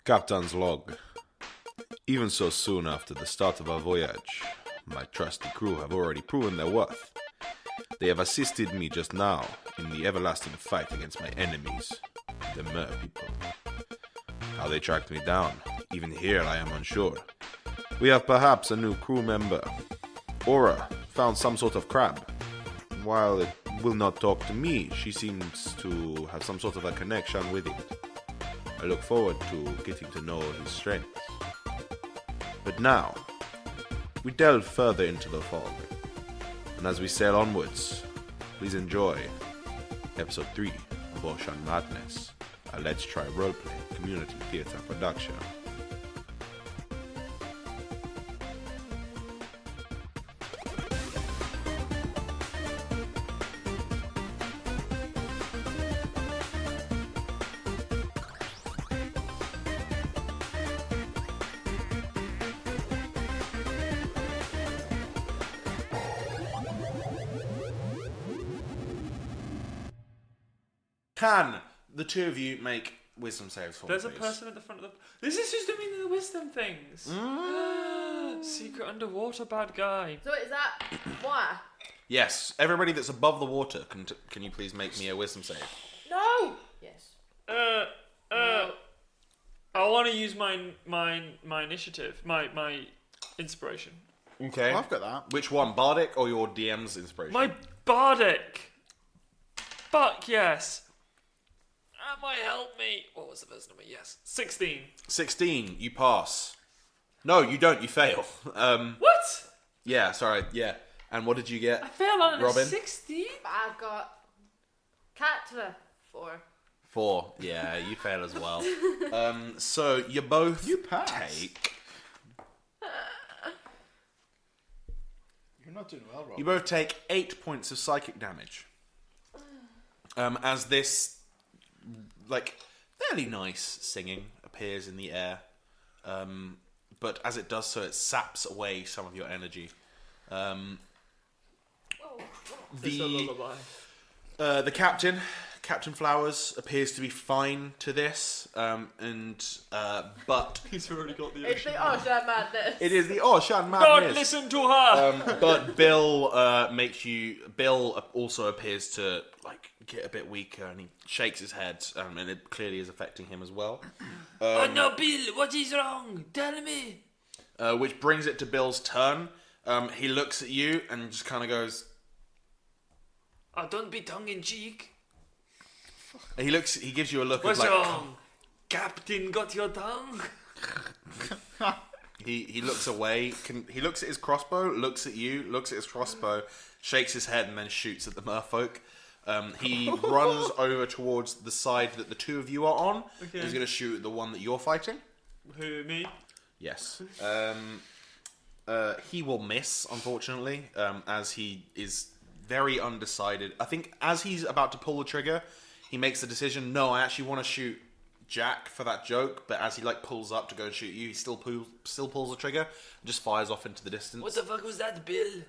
Captain's log. Even so soon after the start of our voyage, my trusty crew have already proven their worth. They have assisted me just now in the everlasting fight against my enemies, the Mer people. How they tracked me down, even here I am unsure. We have perhaps a new crew member. Aura found some sort of crab. While it will not talk to me, she seems to have some sort of a connection with it. I look forward to getting to know his strengths. But now, we delve further into the fog. And as we sail onwards, please enjoy episode 3 of Ocean Madness, a Let's Try Roleplay community theatre production. Can the two of you make wisdom saves for me, There's a please? person at the front of the... This is just doing the wisdom things. Secret underwater bad guy. So is that why? Yes, everybody that's above the water, can you please make me a wisdom save? No. Yes. I want to use my initiative, my inspiration. Okay. Well, I've got that. Which one, Bardic or your DM's inspiration? My bardic. Fuck yes. That might help me. What was the first number? Yes. 16. 16, you pass. No, you don't, you fail. What? Yeah, sorry, yeah. And what did you get? I failed on Robin? a 16? I've got cat 4. 4. Yeah, you fail as well. So you both pass. take... You're not doing well, Rob. You both take 8 points of psychic damage. As this, like, fairly nice singing appears in the air. But as it does so, it saps away some of your energy. It's a lullaby. The Captain Flowers, appears to be fine to this, but He's already got the It's the Ocean Madness. it is the Ocean Don't Madness. listen to her! But Bill Bill also appears to like get a bit weaker, and he shakes his head, and it clearly is affecting him as well. Oh no, Bill, what is wrong? Tell me. Which brings it to Bill's turn. He looks at you and just kind of goes. Oh, don't be tongue-in-cheek. He gives you a look What's of like. wrong? Captain got your tongue? He looks away. He looks at his crossbow, looks at you, looks at his crossbow, shakes his head, and then shoots at the merfolk. He runs over towards the side that the two of you are on. Okay. He's going to shoot at the one that you're fighting. Who, me? Yes. He will miss, unfortunately, as he is very undecided. I think as he's about to pull the trigger, he makes the decision, no, I actually want to shoot Jack for that joke, but as he like pulls up to go and shoot you, he still pulls the trigger and just fires off into the distance. What the fuck was that, Bill?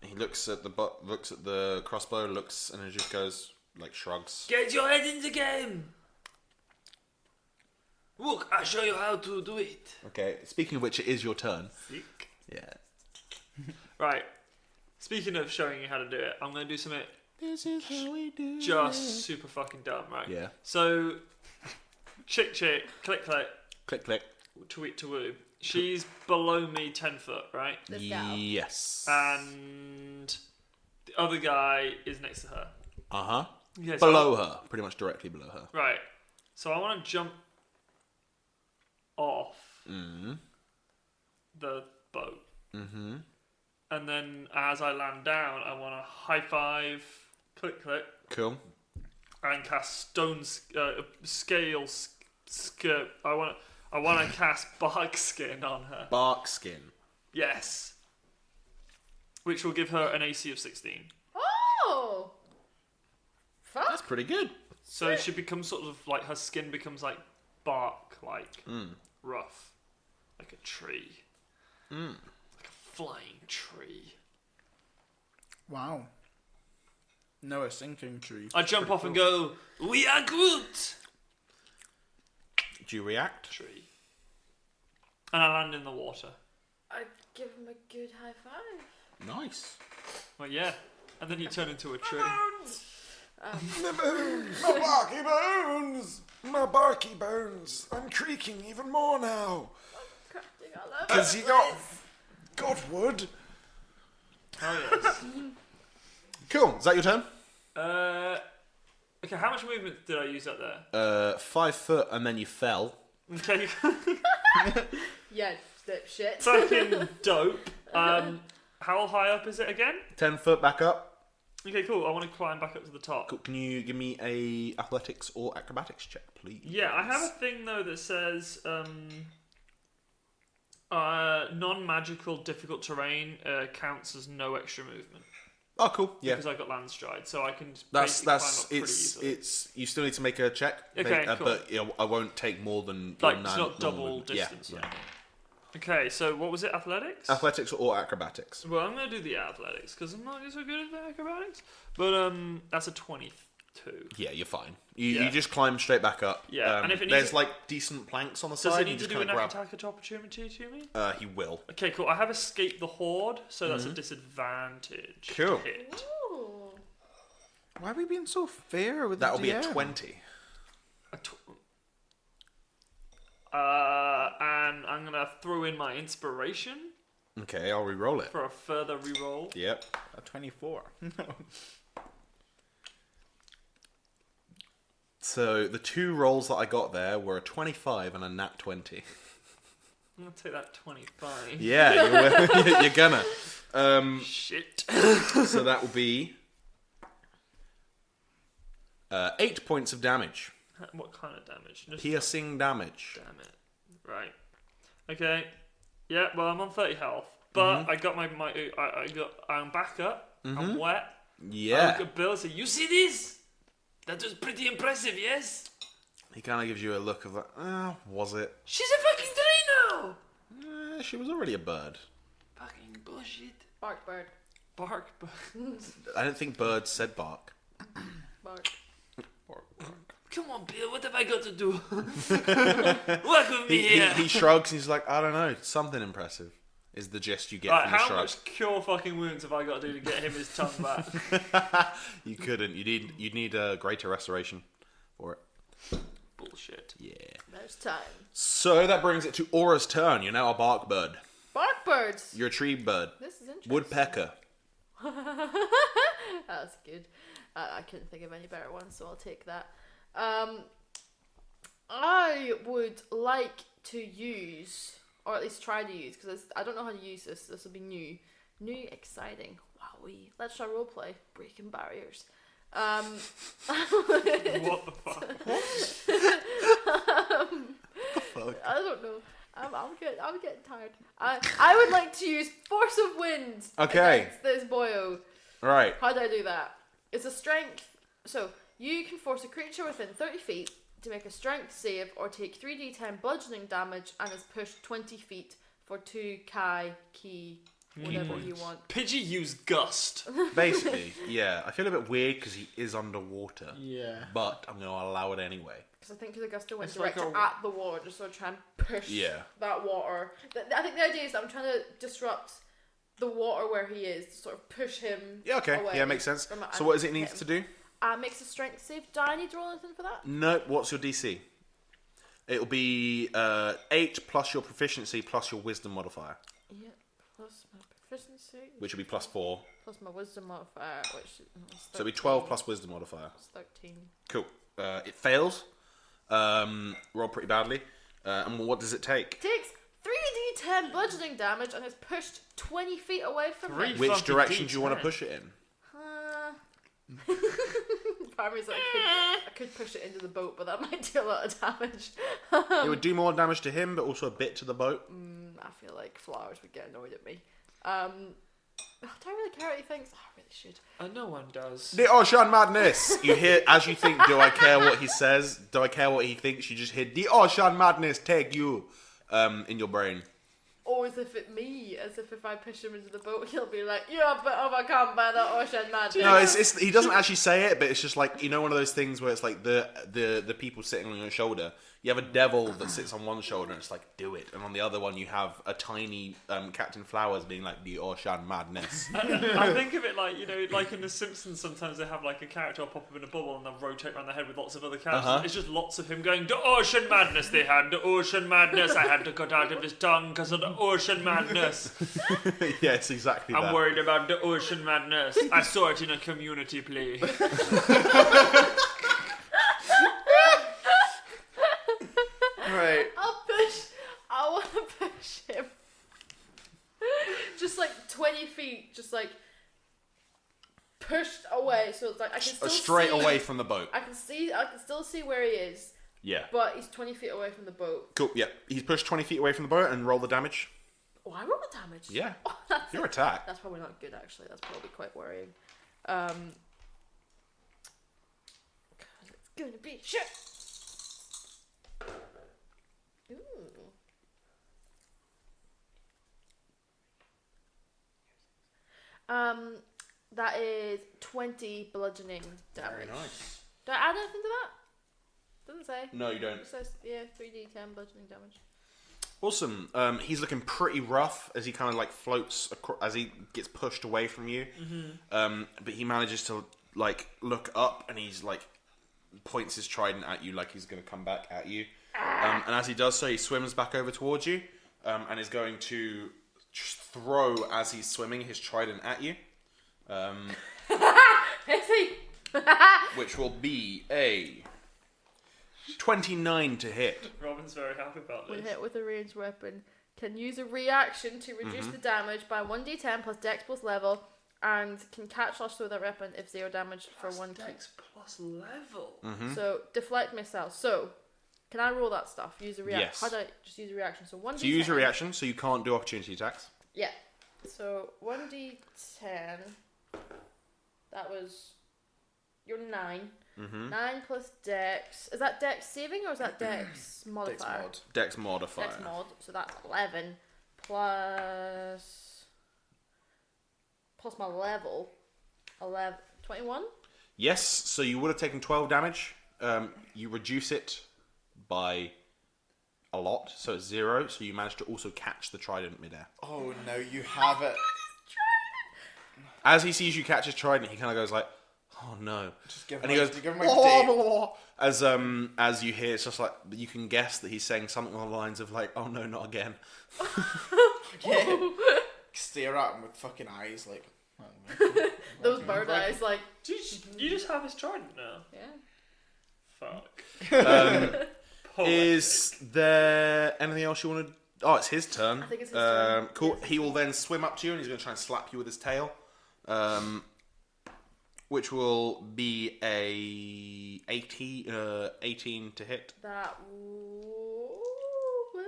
He looks at the crossbow, and it just goes, like, shrugs. Get your head in the game! Look, I'll show you how to do it. Okay, speaking of which, it is your turn. Sick. Yeah. Right. Speaking of showing you how to do it, I'm going to do something This is how we do just super fucking dumb, right? Yeah. So, chick, click, Click, click. tweet to woo. She's below me 10 foot, right? The scout. Yes. And the other guy is next to her. Uh-huh. Yeah, so Below her. Pretty much directly below her. Right. So I want to jump off the boat. Mm-hmm. And then as I land down, I want to high five, click, Cool. and cast scale skirt. I want to cast bark skin on her. Bark skin. Yes. Which will give her an AC of 16. Oh. Fuck. That's pretty good. So she becomes sort of like, her skin becomes like bark, like rough, like a tree, like a flying tree. Wow. No, a sinking tree. I jump off and go, we are Groot! Do you react? tree. And I land in the water. I give him a good high five. Nice. Well, yeah. And then you turn into a tree. My bones! My barky bones! My barky bones! I'm creaking even more now. Crafting all over Because the you got place. wood. Oh, yes. Cool. Is that your turn? Okay, how much movement did I use up there? 5 foot, and then you fell. Okay. Yeah, dipshit. Fucking dope. How high up is it again? 10 foot back up. Okay, cool. I want to climb back up to the top. Cool. Can you give me a athletics or acrobatics check, please? Yeah, I have a thing though that says non-magical difficult terrain counts as no extra movement Oh, cool. Yeah. because I got land stride, so I can That's basically climb up pretty it's easily. it's you still need to make a check. Okay, cool. But you know, I won't take more than like your it's not double distance. Yeah. Okay, so what was it? Athletics. Athletics or acrobatics. Well, I'm gonna do the athletics because I'm not so good at the acrobatics. But that's a 22. Yeah, you're fine. You Yeah. just climb straight back up. Yeah, and if it needs there's to- like decent planks on the Does side, it you need to just do kind an of grab. attack opportunity to me? He will. Okay, cool. I have escaped the horde, so that's a disadvantage. Cool. To hit. Ooh. Why are we being so fair with That'll the be a DM? 20. And I'm gonna throw in my inspiration Okay, I'll re-roll it. for a further reroll. Yep. A 24. So the two rolls that I got there were a 25 and a nat 20. I'm gonna take that 25. Yeah, you're gonna. Shit. So that will be 8 points of damage. What kind of damage? Just Piercing damage. damn it. Right. Okay. Yeah. Well, I'm on 30 health, but I got I'm back up. I'm wet. I Yeah. look at Bill and say, "You see this? That was pretty impressive, yes? He kind of gives you a look of like, was it? She's a fucking tree now! She was already a bird. Fucking bullshit. Bark bird. Bark. I don't think birds said bark. Bark. Come on, Bill, what have I got to do? Work with me here. He shrugs and he's like, I don't know, something impressive is the gist you get Right, from the how shrug. much cure fucking wounds have I got to do to get him his tongue back? You couldn't. You'd need a greater restoration for it. Bullshit. Yeah. There's time. So that brings it to Aura's turn. You're now a bark bird. Bark birds. You're a tree bird. This is interesting. Woodpecker. That's good. I couldn't think of any better ones, so I'll take that. I would like to use, or at least try to use, because I don't know how to use this. This will be new, exciting. Wowee! Let's try roleplay. Breaking barriers. What the fuck? I don't know. I'm getting tired. I would like to use force of wind. Okay. Against this boyo. Right. How do I do that? It's a strength. So you can force a creature within 30 feet to make a strength save or take 3d10 bludgeoning damage and is pushed 20 feet for 2 key, whatever you want. Pidgey used gust. Basically, yeah. I feel a bit weird because he is underwater. Yeah. But I'm going to allow it anyway. Because I think the gust of wind It's like directed a- at the water, just sort of try and push that water. I think the idea is that I'm trying to disrupt the water where he is, to sort of push him Yeah, okay. away Yeah, makes sense. from it So and what does it hit need him. to do? Makes a strength save. Do I need to roll anything for that? No, what's your DC? It'll be 8 plus your proficiency plus your wisdom modifier, Yeah, plus my proficiency, which will be plus 4. plus my wisdom modifier, which is So it'll be 12 plus wisdom modifier. It's 13. Cool. It fails. Roll pretty badly. And what does it take? Takes 3d10 bludgeoning damage and is pushed 20 feet away from me. Which Fucking direction do you want to D10. push it in? Part of me is like, I could push it into the boat, but that might do a lot of damage. It would do more damage to him, but also a bit to the boat. I feel like flowers would get annoyed at me. Do I really care what he thinks? I really should. No one does. The ocean madness! You hear, as you think, do I care what he says? Do I care what he thinks? You just hear, the ocean madness take you, in your brain. or as if if I push him into the boat, he'll be like, "You are overcome by the ocean madness." No, it's he doesn't actually say it, but it's just like, you know, one of those things where it's like the people sitting on your shoulder. You have a devil that sits on one shoulder and it's like, do it, and on the other one you have a tiny Captain Flowers being like, the ocean madness. I think of it like, you know, like in The Simpsons, sometimes they have like a character pop up in a bubble and they'll rotate around their head with lots of other characters. It's just lots of him going, the ocean madness they had, the ocean madness, I had to cut out of his tongue because of the ocean madness. Yeah, it's exactly that. I'm worried about the ocean madness. I saw it in a community play. Right. I want to push him. Just like 20 feet, just like pushed away, so it's like I can still straight see, away from the boat. I can still see where he is, Yeah. but he's 20 feet away from the boat. Cool. Yeah. He's pushed 20 feet away from the boat and roll the damage. Oh, I roll the damage. Yeah. Oh, that's Your attack. That's probably not good, actually. That's probably quite worrying. It's gonna be shit. Ooh. That is 20 bludgeoning damage. Very nice. Do I add anything to that? Doesn't say. No, you don't. It says, 3d10 bludgeoning damage. Awesome. He's looking pretty rough as he kind of like floats as he gets pushed away from you. But he manages to like look up and he's like points his trident at you like he's going to come back at you. And as he does so, he swims back over towards you and is going to just throw as he's swimming his trident at you. Is he? Which will be a 29 to hit. Robin's very happy about When this. hit with a ranged weapon, can use a reaction to reduce the damage by 1d10 plus dex plus level, and can catch slash throw that weapon if 0 damage for 1 Dex plus level. So deflect missiles. So can I roll that stuff? Use a reaction. Yes. How do I just use a reaction? So 1d10. So you use a reaction, so you can't do opportunity attacks. Yeah. So 1d10. That was your 9. 9 plus dex. Is that dex saving or is that dex modifier? Dex modifier. Dex mod. So that's 11 plus my level. 21? Yes, so you would have taken 12 damage. You reduce it by a lot, so it's 0. So you manage to also catch the trident midair. Oh no, you have it. As he sees you catch his trident, he kind of goes like, "Oh no!" Just give and him he a- goes, give him a date. as you hear, it's just like you can guess that he's saying something along the lines of like, "Oh no, not again." Yeah. Stare at him with fucking eyes like. Those bird eyes, like, You just have his trident now. yeah. Fuck. Is there anything else you want to? Oh, it's his turn. I think it's his turn. Cool. Yes. He will then swim up to you and he's going to try and slap you with his tail, which will be a 18 to hit. That will hit.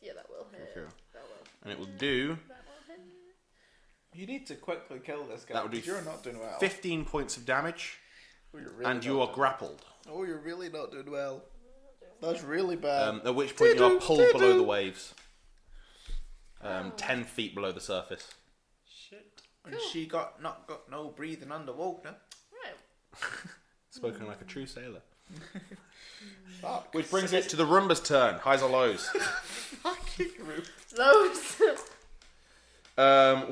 Yeah, that will hit. Okay. That will. And it will do That will hit. You need to quickly kill this guy. That would do 'cause you're not doing well. 15 points of damage, Oh, you're really and you not are doing- grappled. Oh, you're really not doing well. That's really bad. At which point you are pulled below the waves, 10 feet below the surface. Shit. And she got no breathing underwater. Right. Spoken like a true sailor. Fuck. Which brings it to the Roomba's turn. Highs or lows? Fucking rude. Loads.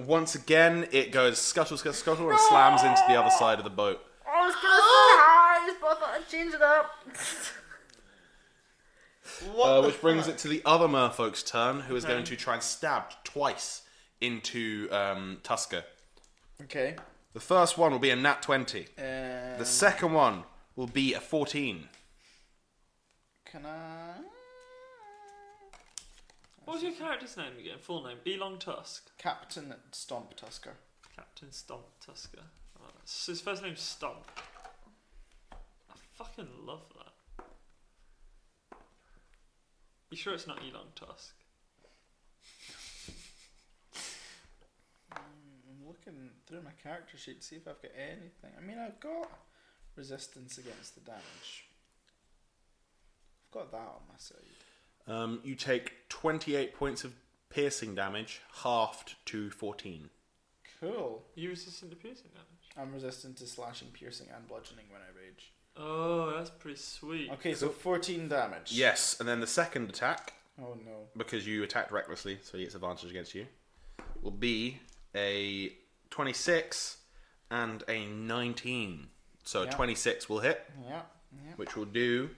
Once again, it goes scuttle, scuttle, scuttle, and slams into the other side of the boat. I was gonna say highs, but I thought I'd change it up. Which brings it to the other merfolk's turn, who is going to try and stab twice into Tusker. Okay. The first one will be a nat 20. The second one will be a 14. Can I? What was your character's name again? Full name? Elon Tusk. Captain Stomp Tusker. Captain Stomp Tusker. Oh, his first name's Stomp. I fucking love that. You sure it's not Elon Tusk? I'm looking through my character sheet to see if I've got anything. I mean, I've got resistance against the damage. I've got that on my side. You take 28 points of piercing damage, halved to 14. Cool. You resistant to piercing damage. I'm resistant to slashing, piercing, and bludgeoning when I rage. Oh, that's pretty sweet. Okay, so 14 damage. Yes, and then the second attack, Oh no. because you attacked recklessly, so he gets advantage against you, will be a 26 and a 19. So Yeah. 26 will hit, Yeah. which will do...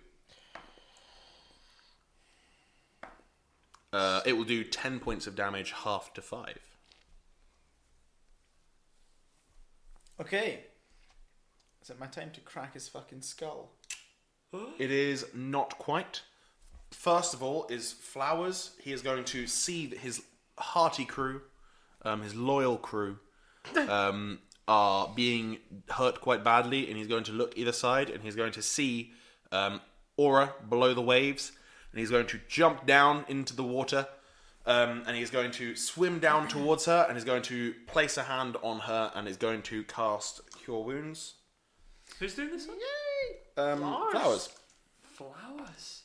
it will do 10 points of damage, half to 5. Okay. Is it my time to crack his fucking skull? It is not quite. First of all is Flowers. He is going to see that his hearty crew, his loyal crew, are being hurt quite badly, and he's going to look either side, and he's going to see Aura below the waves, and he's going to jump down into the water, and he's going to swim down towards her, and he's going to place a hand on her, and is going to cast Cure Wounds. Who's doing this one? Flowers. Flowers.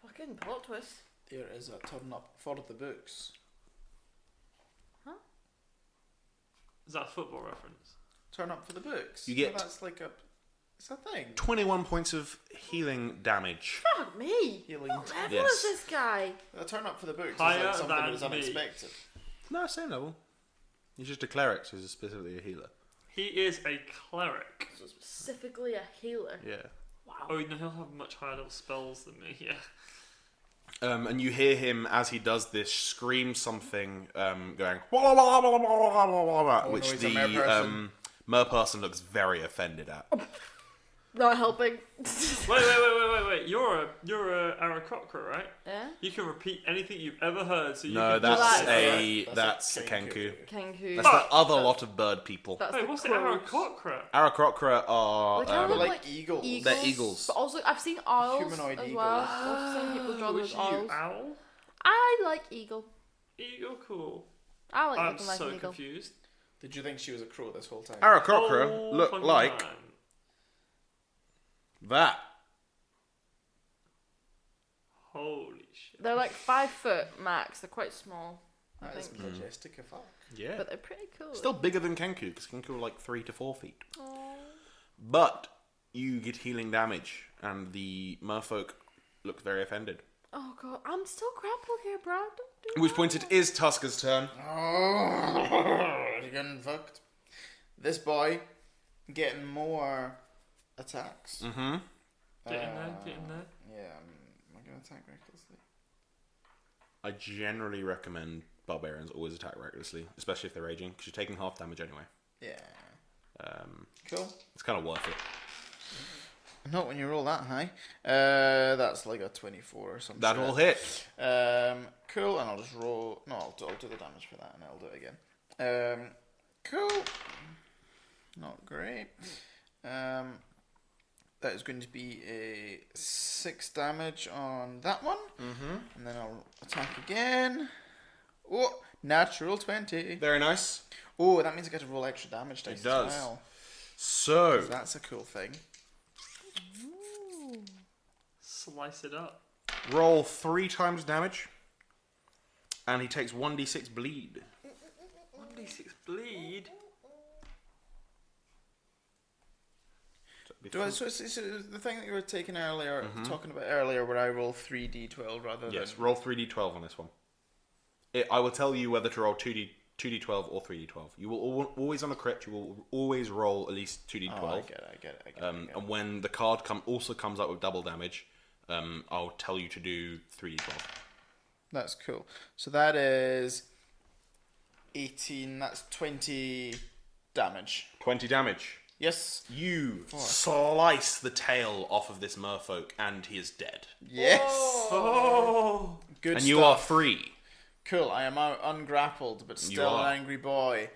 Fucking plot twist. There is a turn up for the books. Is that a football reference? Turn up for the books. You get- No, that's like a... It's a thing. 21 points of healing damage. Fuck me. Healing. What level Yes. is this guy? A turn up for the books Higher is like something than that was me. unexpected. No, same level. He's just a cleric, so he's specifically a healer. He is a cleric. So specifically a healer. Yeah. Wow. Oh, no, he'll have much higher level spells than me, yeah. And you hear him as he does this scream something, going wah, wah, wah, wah, wah, wah, wah, wah, which he's a the merperson. merperson looks very offended at. Not helping. Wait. You're a Aarakocra, right? Yeah? You can repeat anything you've ever heard, so you No, can that's Well, that's a Kenku. Kenku. Kenku. That's the other lot of bird people. That's Wait, the what's crows. the Aarakocra? Aarakocra are They kind of look like like eagles. They're eagles. But also, I've seen owls Humanoid as eagles. well. I've seen people draw Which those are you, owls. owl? I like eagle. Eagle, cool. I like I'm looking like so an eagle. confused. Did you think she was a crow this whole time? Aarakocra Whole look fucking like time. that. Holy shit. They're like 5 foot max. They're quite small, I That is think. majestic as fuck. Yeah. But they're pretty cool. Still bigger than Kenku, because Kenku are like 3 to 4 feet. Aw. But you get healing damage, and the merfolk look very offended. Oh god, I'm still grappled here, Brad. Don't do At which that. point it is Tusker's turn. Oh, you're getting fucked. This boy getting more attacks. Mm-hmm. Get in there, get in there. Yeah, am I going to attack recklessly? I generally recommend barbarians always attack recklessly, especially if they're raging, because you're taking half damage anyway. Yeah. Cool. It's kind of worth it. Not when you roll that high. That's like a 24 or something. That'll hit. Cool, and I'll just roll... No, I'll do the damage for that, and I'll do it again. Cool. Not great. That is going to be a 6 damage on that one. Mm-hmm. And then I'll attack again. Oh, natural 20. Very nice. Oh, that means I get to roll extra damage dice It does. as well. So, 'Cause that's a cool thing. Slice it up. roll 3 times damage, and he takes 1d6 bleed. 1d6 bleed. So it's the thing that you were taking earlier, talking about earlier, where I roll 3d12 rather Yes, than... roll 3d12 on this one. I will tell you whether to roll 2d12 or 3d12. You will always on a crit. You will always roll at least 2d12. Oh, I get it. And when the card also comes up with double damage, I'll tell you to do 3d12. That's cool. So that is 18. That's 20 damage. 20 damage. Yes. You slice the tail off of this merfolk, and he is dead. Yes. Oh! Good And stuff. you are free. Cool. I am out ungrappled, but still are. an angry boy.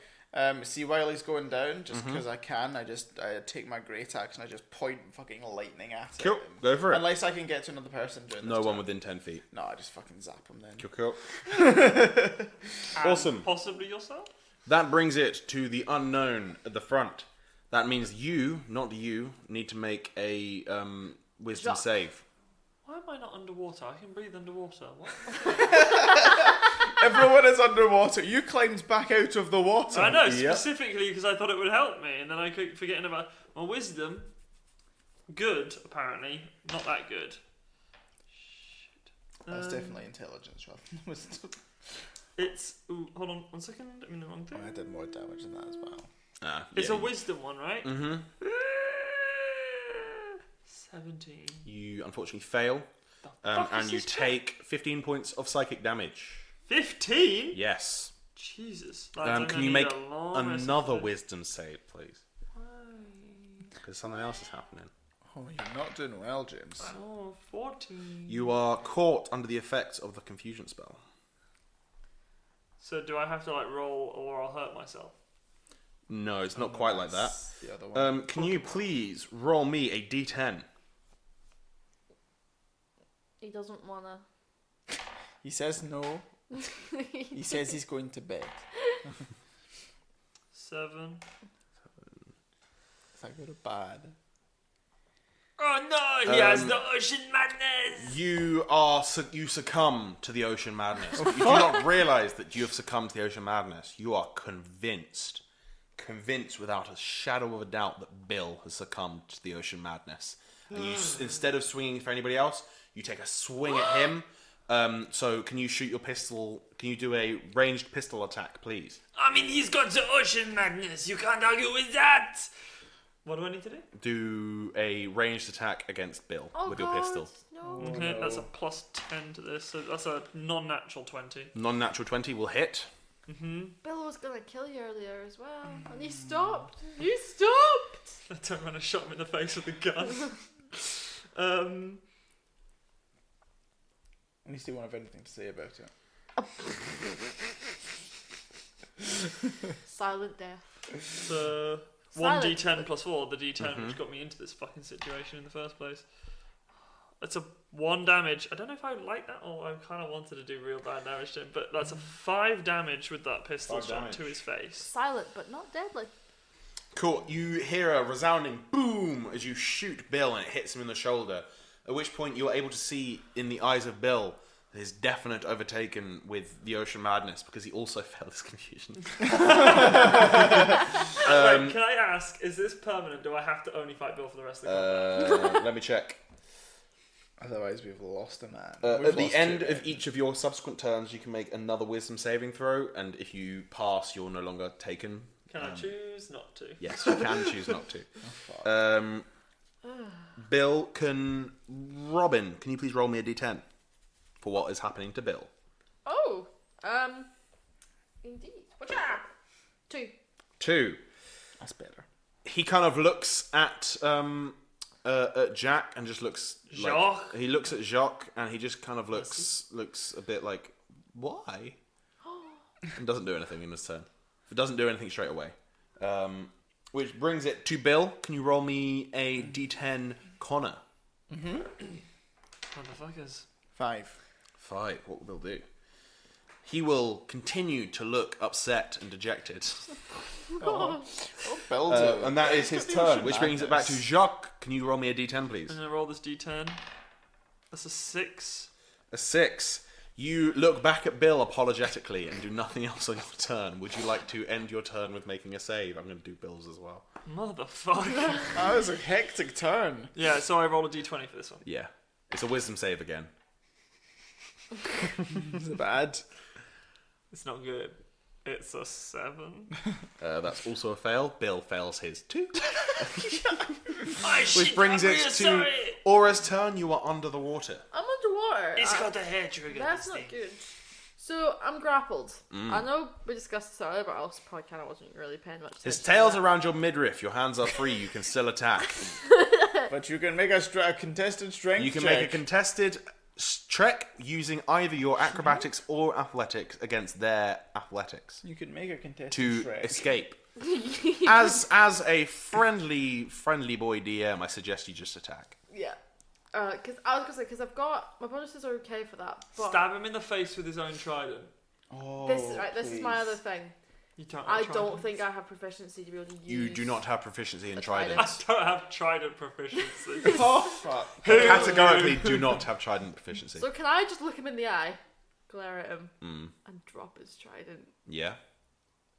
See, while he's going down, just because I can, I take my great axe and I just point fucking lightning at Cool. him. Go for it. Unless I can get to another person doing this. No one turn. within 10 feet. No, I just fucking zap him then. Cool. And Awesome. Possibly yourself? That brings it to the unknown at the front. That means you, not you, need to make a wisdom Jacques. save. Why am I not underwater? I can breathe underwater. What? Everyone is underwater. You climbed back out of the water. I know, Yep. specifically because I thought it would help me, and then I keep forgetting about my wisdom. Good, apparently. Not that good. That's definitely intelligence rather than wisdom. It's... Ooh, hold on 1 second. I'm in the wrong thing. I did more damage than that as well. It's a wisdom one, right? Mm-hmm. 17. You unfortunately fail, and you take 15 points of psychic damage. 15? Yes. Jesus. Lads, Can you make another wisdom save, please? Why? Because something else is happening. Oh, you're not doing well, James. Oh, 14. You are caught under the effects of the confusion spell. So do I have to like roll or I'll hurt myself? No, it's not quite like that. That's the other one. Can you please roll me a d10? He doesn't wanna. He says no. He says he's going to bed. 7. Is that good or bad? Oh no, he has the ocean madness! You succumb to the ocean madness. But you do not realise that you have succumbed to the ocean madness. You are convinced without a shadow of a doubt that Bill has succumbed to the ocean madness. And you, instead of swinging for anybody else, you take a swing at him. So can you shoot your pistol? Can you do a ranged pistol attack, please? I mean, he's got the ocean madness. You can't argue with that. What do I need to do? Do a ranged attack against Bill with your pistol. No. Okay, that's a plus 10 to this, so that's a non-natural 20. Non-natural 20 will hit. Bill was gonna kill you earlier as well, and he stopped. You stopped. I turned around and shot him in the face with a gun. At least he won't have anything to say about it. Silent death. So Silent. 1d10 plus 4, the d10 which got me into this fucking situation in the first place. That's a 1 damage. I don't know if I like that or I kind of wanted to do real bad damage to him, but that's a 5 damage with that pistol 5 shot damage. to his face. Silent, but not deadly. Cool. You hear a resounding boom as you shoot Bill and it hits him in the shoulder. At which point you're able to see in the eyes of Bill his definite overtaken with the ocean madness because he also failed his confusion. Wait, can I ask, is this permanent? Do I have to only fight Bill for the rest of the combat? Let me check. Otherwise, we've lost a man. At the end of each of your subsequent turns, you can make another wisdom saving throw, and if you pass, you're no longer taken. Can I choose not to? Yes, you can choose not to. Bill, Robin, can you please roll me a d10 for what is happening to Bill? Oh, indeed. What's that? 2. 2. That's better. He kind of looks at Jack and just looks. Jacques? He looks at Jacques and he just kind of looks a bit like, why? And doesn't do anything in his turn. It doesn't do anything straight away. Which brings it to Bill. Can you roll me a d10 Connor? Motherfuckers. 5. 5. What will Bill do? He will continue to look upset and dejected. Bill do. And that is his turn, which brings it back to Jacques. Can you roll me a d10, please? I'm going to roll this d10. That's a 6. A 6. You look back at Bill apologetically and do nothing else on your turn. Would you like to end your turn with making a save? I'm going to do Bill's as well. Motherfucker. That was a hectic turn. Yeah, so I roll a d20 for this one. Yeah. It's a wisdom save again. Is it bad? It's not good. It's a 7. That's also a fail. Bill fails his too. Which brings it to Aura's turn. You are under the water. I'm underwater. It's got a hair trigger. That's not good. So I'm grappled. I know we discussed this earlier, but I also probably kind of wasn't really paying much attention. His tail's around your midriff. Your hands are free. You can still attack. But you can make a contested strength You can check. make a contested trek using either your acrobatics or athletics against their athletics You can make a contested to strength. escape. As a friendly boy DM, I suggest you just attack. Yeah. Because I was gonna say, because I've got my bonuses are okay for that, but Stab him in the face with his own trident. Oh, this is right. This is my please. other thing. You don't I have don't tridents. think I have proficiency to be able to use. You do not have proficiency in a trident. I tridents. don't have trident proficiency. Oh, fuck. Categorically do not have trident proficiency. So can I just look him in the eye? glare at him, and drop his trident. Yeah.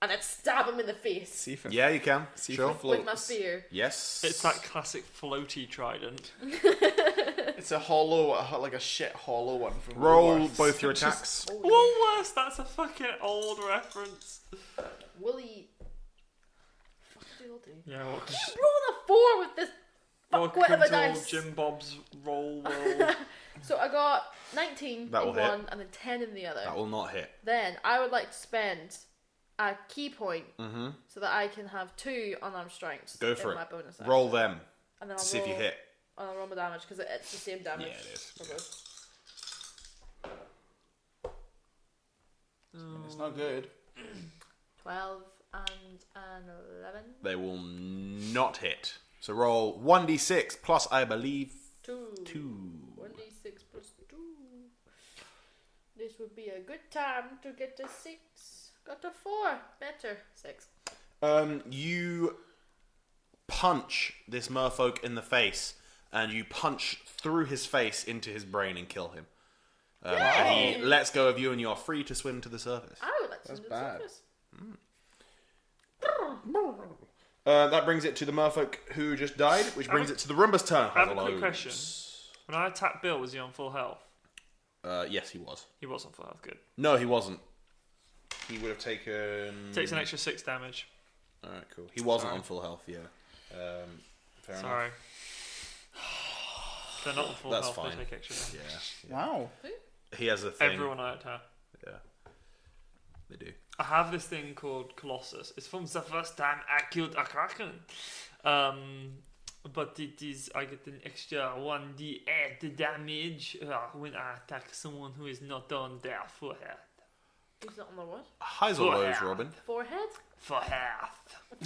And I'd stab him in the face See if it, Yeah, you can. see Sure. if it with my floats. spear. Yes. It's that classic floaty trident. It's a hollow, like a shit hollow one from Roll Woolworths. both your attacks. Woolworths, that's a fucking old reference. Willie. Fuck did all do? Yeah, what can, Roll a 4 with this welcome fuckwit of a to old dice. Jim Bob's roll. So I got 19 That will in hit. one and then 10 in the other. That will not hit. Then I would like to spend a key point so that I can have 2 unarmed strikes. Go for in it. my bonus action. Roll them And then to I'll see if you roll- hit. And I'll roll my damage because it's the same damage. Yeah, it is. for both. It's not good. 12 and an 11. They will not hit. So roll 1d6 plus, I believe, 2. 1d6 plus 2. This would be a good time to get a 6. Got a 4. Better. 6. You punch this merfolk in the face, and you punch through his face into his brain and kill him. And he lets go of you, and you are free to swim to the surface. I would like to That's do the bad. surface. That brings it to the merfolk who just died, which brings it to the Roomba's turn. I have a quick question. When I attacked Bill, was he on full health? Yes, he was. He was on full health, good. No, he wasn't. He would have taken... Takes an extra 6 damage. Alright, cool. He wasn't on full health, yeah. Fair enough. Sorry. They're not on full That's health, fine. they take extra damage. Yeah. Wow. He has a thing. Everyone I attack. Yeah. They do. I have this thing called Colossus. It's from the first time I killed a Kraken. But it is, I get an extra 1d8 damage when I attack someone who is not on their forehead. He's not on the what? Highs or lows, Robin? Forehead? Forehead.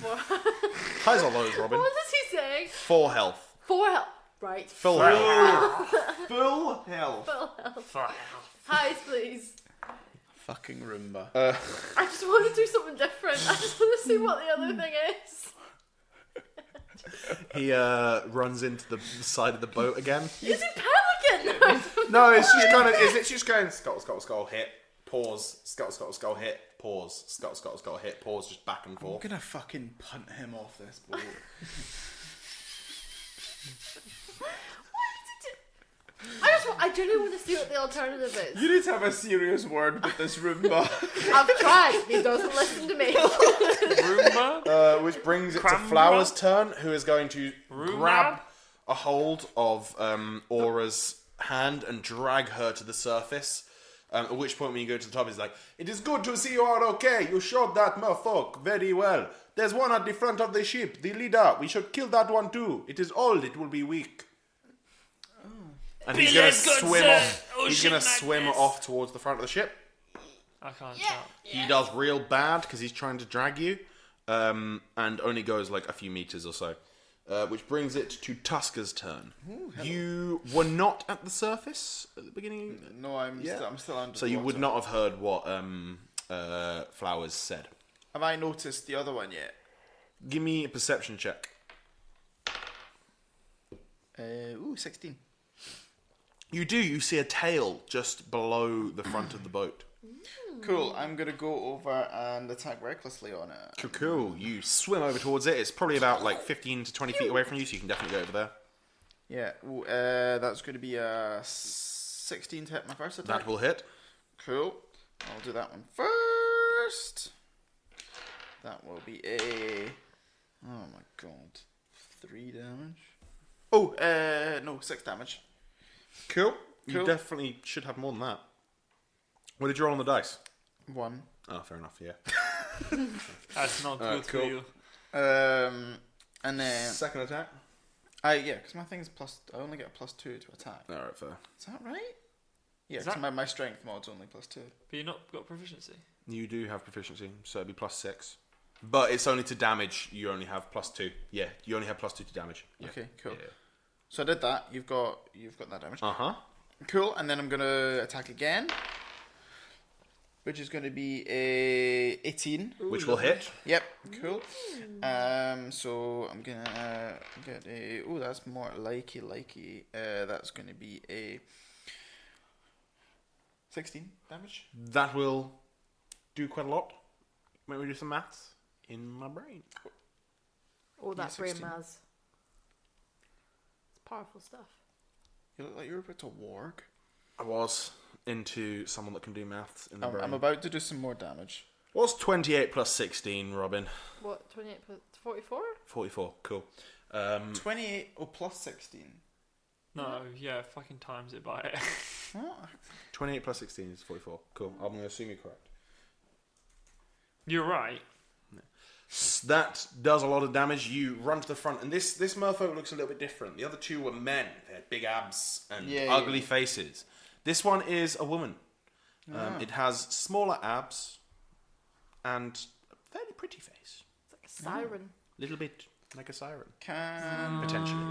Highs or lows, Robin? What is he saying? Full health. Forehead. Right. Full health. Full health. Full health. Forehead. Highs, please. Fucking Roomba. I just want to do something different. I just want to see what the other thing is. He runs into the side of the boat again. Is he pelican? No, it's just kind of, it's literally just going scuttle, scuttle, scuttle, hit, pause, scuttle, scuttle, scuttle, hit, pause, scuttle, scuttle, scuttle, hit, pause, just back and I'm forth. gonna fucking punt him off this boat. I genuinely want to see what the alternative is. You need to have a serious word with this Roomba. I've tried. He doesn't listen to me. Roomba? Which brings it to Cramba? Flower's turn, who is going to Roomba? grab a hold of Aura's hand and drag her to the surface. At which point, when you go to the top, he's like, "It is good to see you are okay. You shot that merfolk very well. There's one at the front of the ship, the leader. We should kill that one too. It is old. It will be weak." And he's gonna swim off. He's gonna swim off towards the front of the ship. I can't tell. He does real bad because he's trying to drag you, and only goes like a few meters or so. Which brings it to Tusker's turn. You were not at the surface at the beginning, No, I'm still under. so you would not have heard what Flowers said. Have I noticed the other one yet? Give me a perception check. 16. You do. You see a tail just below the front of the boat. Cool. I'm gonna go over and attack recklessly on it. Cool. You swim over towards it. It's probably about like 15 to 20 feet away from you, so you can definitely go over there. Yeah. Ooh, that's gonna be a 16 to hit my first attack. That will hit. Cool. I'll do that one first. That will be a... Oh my god. 3 damage. Oh, no, 6 damage. Cool. You Cool. definitely should have more than that. What did you roll on the dice? 1. Oh, fair enough, yeah. That's not good cool. for you. And then... Second attack? yeah, because my thing's plus... I only get a +2 to attack. Alright, fair. Is that right? Yeah, Is because that- my strength mod's only +2. But you've not got proficiency. You do have proficiency, so it'd be +6. But it's only to damage, you only have +2. Yeah, you only have +2 to damage. Yeah. Okay, cool. Yeah. So I did that. You've got that damage. Uh-huh. Cool, and then I'm gonna attack again, which is gonna be a 18. Which will hit. Yep, cool. So I'm gonna get a... Oh, that's more likey. That's gonna be a 16 damage. That will do quite a lot. Let me do some maths in my brain. Oh, that Yeah, brain 16. mass. It's powerful stuff. You look like you're about to warg. I was into someone that can do maths in the brain. I'm about to do some more damage. What's 28 plus 16, Robin? What, 28 plus 44? 44. Cool. 28 plus 16. No, yeah, fucking times it by it. What? 28 plus 16 is 44. Cool. I'm going to assume you're correct. You're right. That does a lot of damage. You run to the front, and this merfolk looks a little bit different. The other two were men. They had big abs and ugly faces. This one is a woman. It has smaller abs and a fairly pretty face. It's like a siren. Little bit like a siren. Potentially.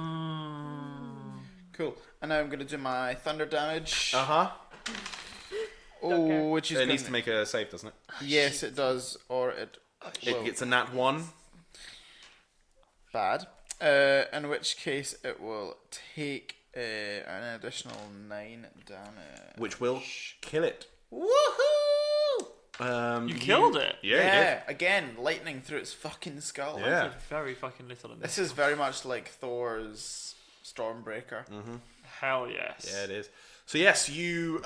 Cool. And now I'm going to do my thunder damage. Uh-huh. Okay. Which is It needs to make a save, doesn't it? Yes, it does. Or it It gets a nat 1. bad. In which case it will take an additional 9 damage. Which will kill it. Woohoo! You killed it. Yeah, you did. Again, lightning through its fucking skull. Yeah. Did very fucking little in this. This is very much like Thor's Stormbreaker. Hell yes. Yeah, it is. So yes, you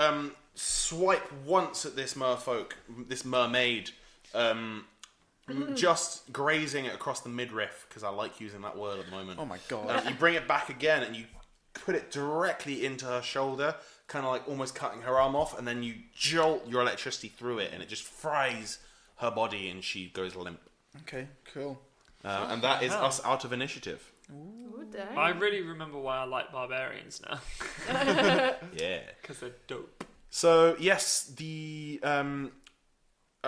swipe once at this merfolk, this mermaid, just grazing it across the midriff, because I like using that word at the moment. Oh my god. You bring it back again, and you put it directly into her shoulder, kind of like almost cutting her arm off, and then you jolt your electricity through it, and it just fries her body, and she goes limp. Okay, cool. And that is us out of initiative. Ooh, dang. I really remember why I like barbarians now. Yeah. Because they're dope. So yes, a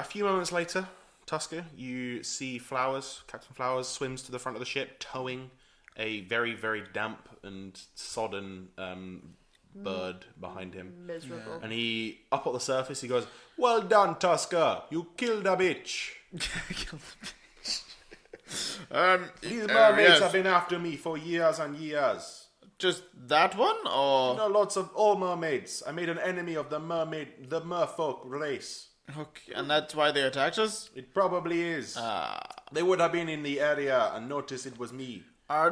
few moments later, Tusker, you see Flowers. Captain Flowers swims to the front of the ship, towing a very, very damp and sodden bird behind him. Miserable. And he, up at the surface, he goes, "Well done, Tusker. You killed a bitch. These mermaids yes. have been after me for years and years. Just that one, or Lots of all mermaids. I made an enemy of the merfolk race. okay, and that's why they attacked us. It probably is. They would have been in the area and noticed it was me.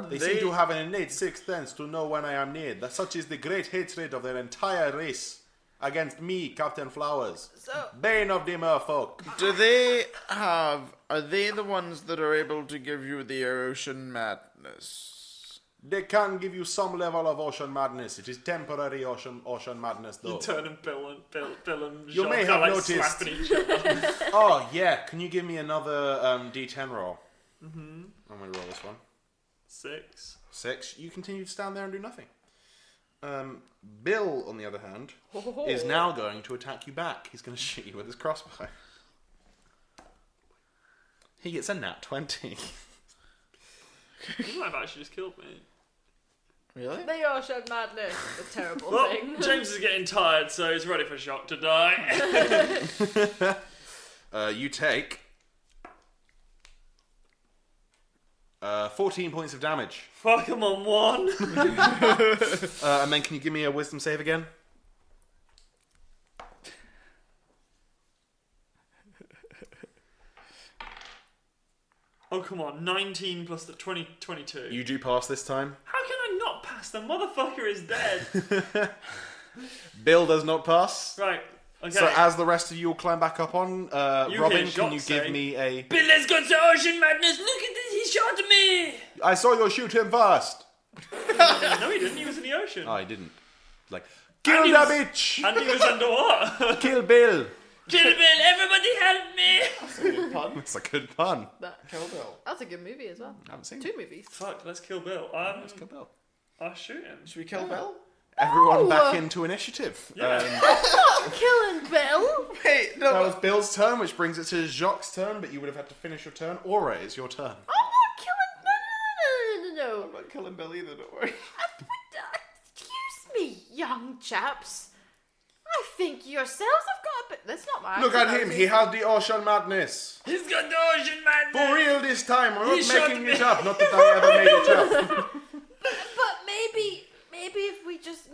They seem to have an innate sixth sense to know when I am near. Such is the great hatred of their entire race against me, Captain Flowers, bane of the merfolk. Do they have? Are they the ones that are able to give you the ocean madness? They can give you some level of ocean madness. It is temporary ocean madness, though. You turn and Bill and You Jacques may are, have like, noticed. slapping each other. Oh yeah, can you give me another D10 roll? I'm gonna roll this one. 6. 6. You continue to stand there and do nothing. Bill, on the other hand, is now going to attack you back. He's going to shoot you with his crossbow. He gets a nat 20. You might have actually just killed me. Really? The ocean madness. A terrible Well, thing. James is getting tired, so he's ready for Shock to die. You take 14 points of damage. Fuck him on 1. And then can you give me a wisdom save again? Oh, come on. 19 plus the 22. You do pass this time. How can I not pass? The motherfucker is dead. Bill does not pass. Right. Okay. So as the rest of you will climb back up on, Robin, hear can you shots give say, me a... Bill has got the ocean madness. Look at this. He shot me. I saw you shoot him first. No, he didn't. He was in the ocean. Oh, I didn't. Like, kill he that was- bitch! And he was underwater. Kill Bill! Kill Bill. Everybody help me. That's a good pun. That's a good pun. Kill Bill. That's a good movie as well. I haven't seen 2 it. movies. Fuck, let's kill Bill. Let's kill Bill. I'll shoot him. Should we kill Bill? Everyone No! back into initiative. Yeah. Not killing Bill. Wait, no. That was Bill's turn, which brings it to Jacques' turn, but you would have had to finish your turn. Aura, it's your turn. I'm not killing. No. I'm not killing Bill either, don't worry. Excuse me, young chaps. I think yourselves have got a bit. That's not my. Look at accent, him, is he it? has the ocean madness. He's got the ocean madness. For real this time, we're He not shot making me. it up. Not that I ever made it up. But maybe if we just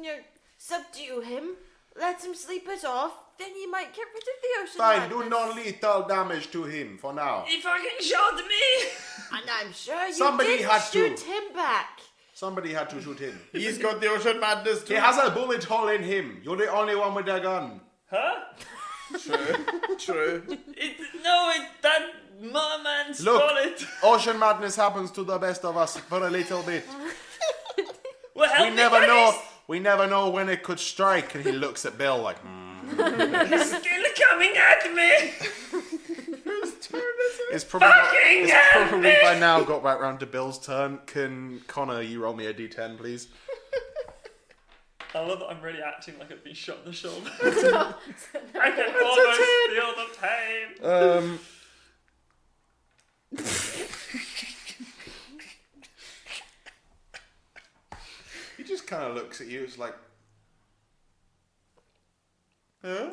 subdue him, let him sleep it off, then he might get rid of the ocean Fine, do madness. non-lethal damage to him for now. He fucking shot me! And I'm sure you Somebody did had to. shoot him back. Somebody had to shoot him. He's got the ocean madness too. He has a bullet hole in him. You're the only one with a gun. Huh? True. That my man Look, stole it. ocean madness happens to the best of us for a little bit. Well, help We me, never please. know. We never know when it could strike. And he looks at Bill like, He's still coming at me. It's probably, Fucking it's help probably me! by now got back round to Bill's turn. Can Connor, you roll me a d10, please? I love that I'm really acting like I've been shot in the shoulder. I can almost feel the pain. He just kind of looks at you. It's like, huh?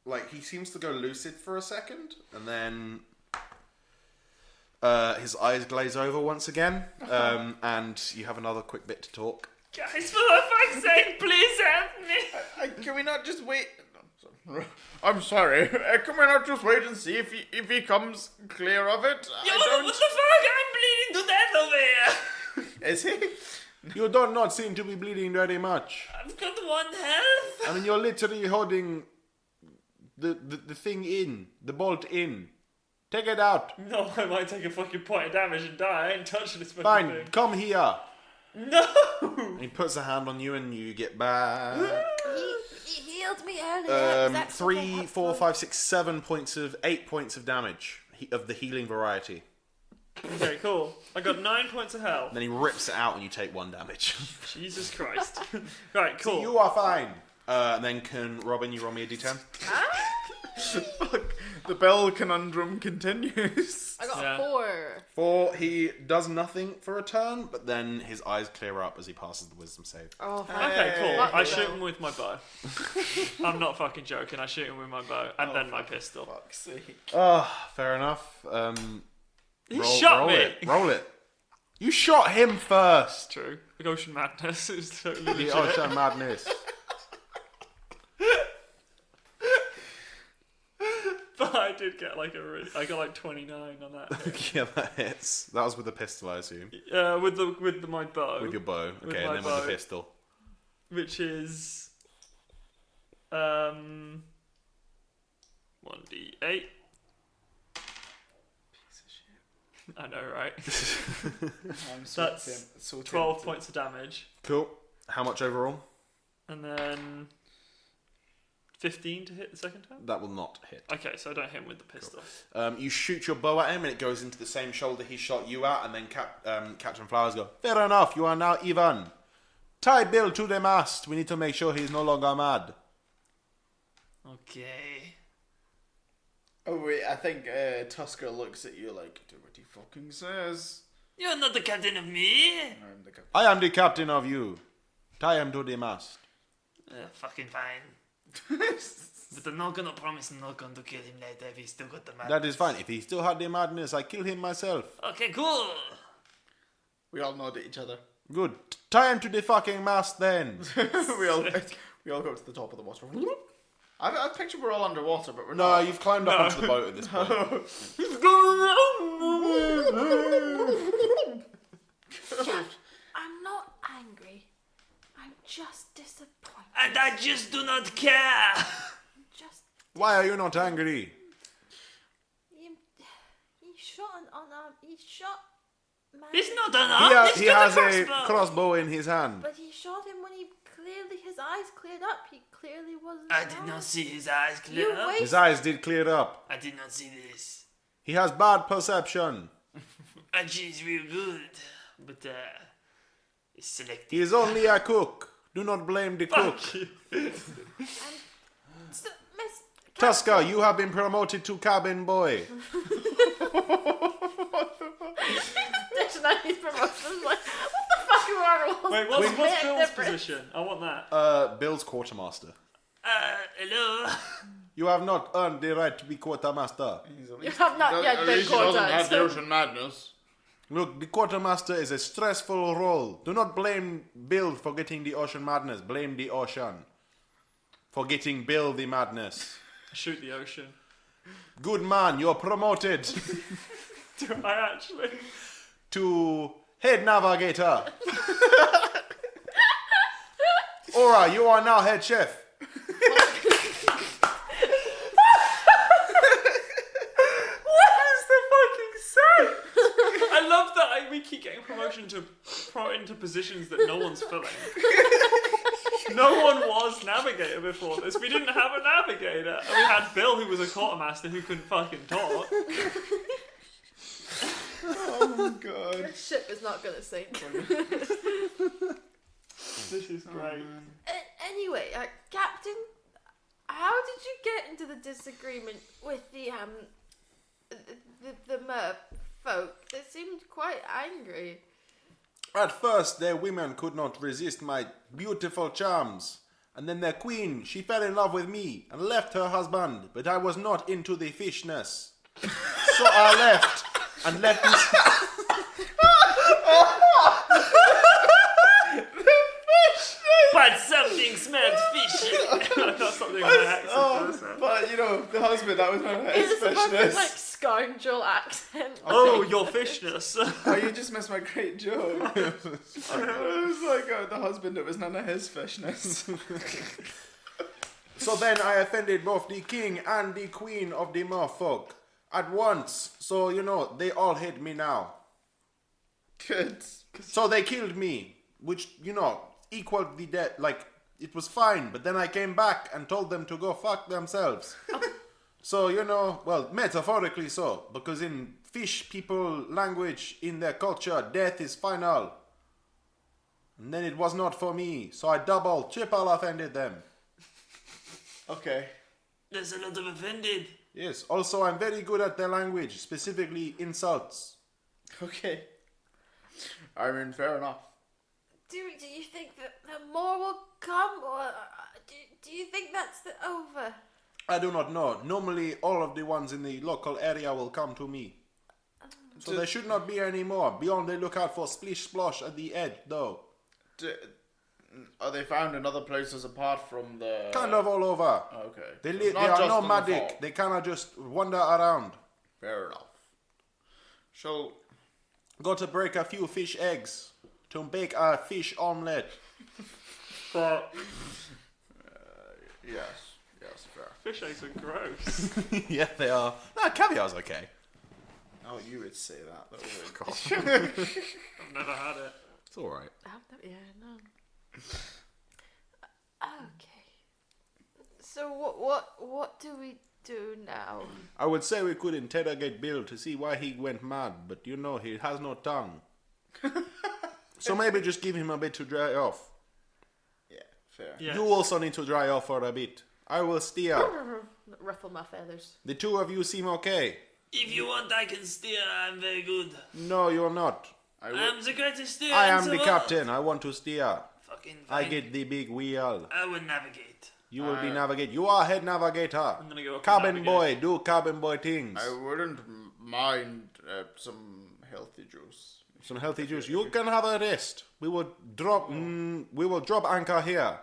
Like he seems to go lucid for a second, and then his eyes glaze over once again, and you have another quick bit to talk. Guys, for the fuck's sake, please help me. Can we not just wait? I'm sorry. Can we not just wait and see if he comes clear of it? Yo, what the fuck? I'm bleeding to death over here. Is he? You do not seem to be bleeding very much. I've got 1 health. I mean, you're literally holding the thing in, the bolt in. Take it out. No, I might take a fucking point of damage and die. I ain't touching this fucking Fine, thing. come here. No! And he puts a hand on you, and you get back. He healed me earlier. Is that something 3, 4, helpful? 5, 6, 7 points of 8 points of damage of the healing variety. Okay, cool. I got 9 points of health. Then he rips it out, and you take 1 damage. Jesus Christ. Right, cool. You are fine. And then can Robin, you roll me a d10? Fuck. The bell conundrum continues. I got Yeah. 4. 4, he does nothing for a turn, but then his eyes clear up as he passes the wisdom save. Oh, Okay, cool. Fuck I no. shoot him with my bow. I'm not fucking joking. I shoot him with my bow and then my pistol. Fuck's sake. Fair enough. He shot roll me. It. Roll it. You shot him first. True. The ocean madness is totally The legit. ocean madness. But I did get like I got like 29 on that. Yeah, that hits. That was with the pistol, I assume. With my bow. With your bow. With Okay, my and then with bow. the pistol. Which is 1d8. I know, right? I'm so That's so 12 tempted. points of damage. Cool. How much overall? And then 15 to hit the second time? That will not hit. Okay, so I don't hit him with the pistol. You shoot your bow at him, and it goes into the same shoulder he shot you at, and then Captain Flowers go, fair enough, you are now even. Tie Bill to the mast. We need to make sure he's no longer mad. Okay. Oh wait, I think Tusker looks at you like, do what he fucking says. You're not the captain of me! I'm the captain. I am the captain of you. Tie him to the mast. Fucking fine. But I'm not gonna promise I'm not going to kill him later if he's still got the madness. That is fine. If he still had the madness, I kill him myself. Okay, cool. We all nod at each other. Good. Tie him to the fucking mast then. we all go to the top of the water. I picture we're all underwater, but we're No, not. you've climbed up onto the boat at this point. I'm not angry. I'm just disappointed. And I just do not care. Just Why are you not angry? he shot an unarmed. He shot. Man, It's not enough. He has a crossbow in his hand. But he shot him when he clearly his eyes cleared up. He clearly wasn't. I did mad. not see his eyes clear You up. wait. His eyes did clear up. I did not see this. He has bad perception. And she's real good. But, it's selective. He is only a cook. Do not blame the cook. Fuck you. So, Miss Tusker, you have been promoted to cabin boy. Dictionary's promotion. Like, what the fuck are all? Wait, what's Bit Bill's different. position? I want that. Bill's quartermaster. Hello? You have not earned the right to be quartermaster. You have not yet been caught out. the ocean madness. Look, the quartermaster is a stressful role. Do not blame Bill for getting the ocean madness. Blame the ocean. for getting Bill the madness. Shoot the ocean. Good man, you're promoted Do I actually? to head navigator. Aura, you are now head chef. I love that we keep getting promoted into positions that no one's filling. No one was navigator before this. We didn't have a navigator. And we had Bill, who was a quartermaster who couldn't fucking talk. Oh my god. This ship is not gonna sink. This is great. Anyway, Captain, how did you get into the disagreement with the mer folk? They seemed quite angry. At first, their women could not resist my beautiful charms. And then their queen, she fell in love with me and left her husband. But I was not into the fishness. So I left and left this... But something smelled fishy. That's something my accent. But you know, the husband, that was one of his It's a perfect like fishness. scoundrel accent. Oh, your fishness. Oh, you just missed my great joke. It was like the husband, it was none of his fishness. So then I offended both the king and the queen of the merfolk at once. So, you know, they all hate me now. Good. So they killed me, which, you know, equaled the death. Like, it was fine. But then I came back and told them to go fuck themselves. So, you know, well, metaphorically so. Because in fish people language, in their culture, death is final. And then it was not for me. So I triple offended them. Okay. There's a lot of offended. Yes, also I'm very good at their language, specifically insults. Okay. I mean, fair enough. Do you think that more will come, or do you think that's over? I do not know. Normally, all of the ones in the local area will come to me. So there should not be any more. Beyond, they look out for splish splosh at the edge, though. Are they found in other places apart from the... Kind of all over. Okay. They It's not are just in the nomadic. fall. They cannot just wander around. Fair enough. So, Got to break a few fish eggs to make a fish omelette. But yes, fair. fish eggs are gross. Yeah, they are. No, caviar's okay. Oh, you would say that. That would I've never had it. It's alright. Yeah, no. Okay. So what do we do now? I would say we could interrogate Bill to see why he went mad, but you know, he has no tongue. So maybe just give him a bit to dry off. Yeah, fair. Yes. You also need to dry off for a bit. I will steer. Ruffle my feathers. The two of you seem okay. If you want, I can steer. I'm very good. No, you're not. I'm the greatest steer. I in am the world. captain. I want to steer. Fucking I fine. get the big wheel. I will navigate. You will be navigate. You are head navigator. I'm gonna go up and Cabin navigate. boy, do cabin boy things. I wouldn't mind some healthy juice. Some healthy juice. You can have a rest. We will drop. We will drop anchor here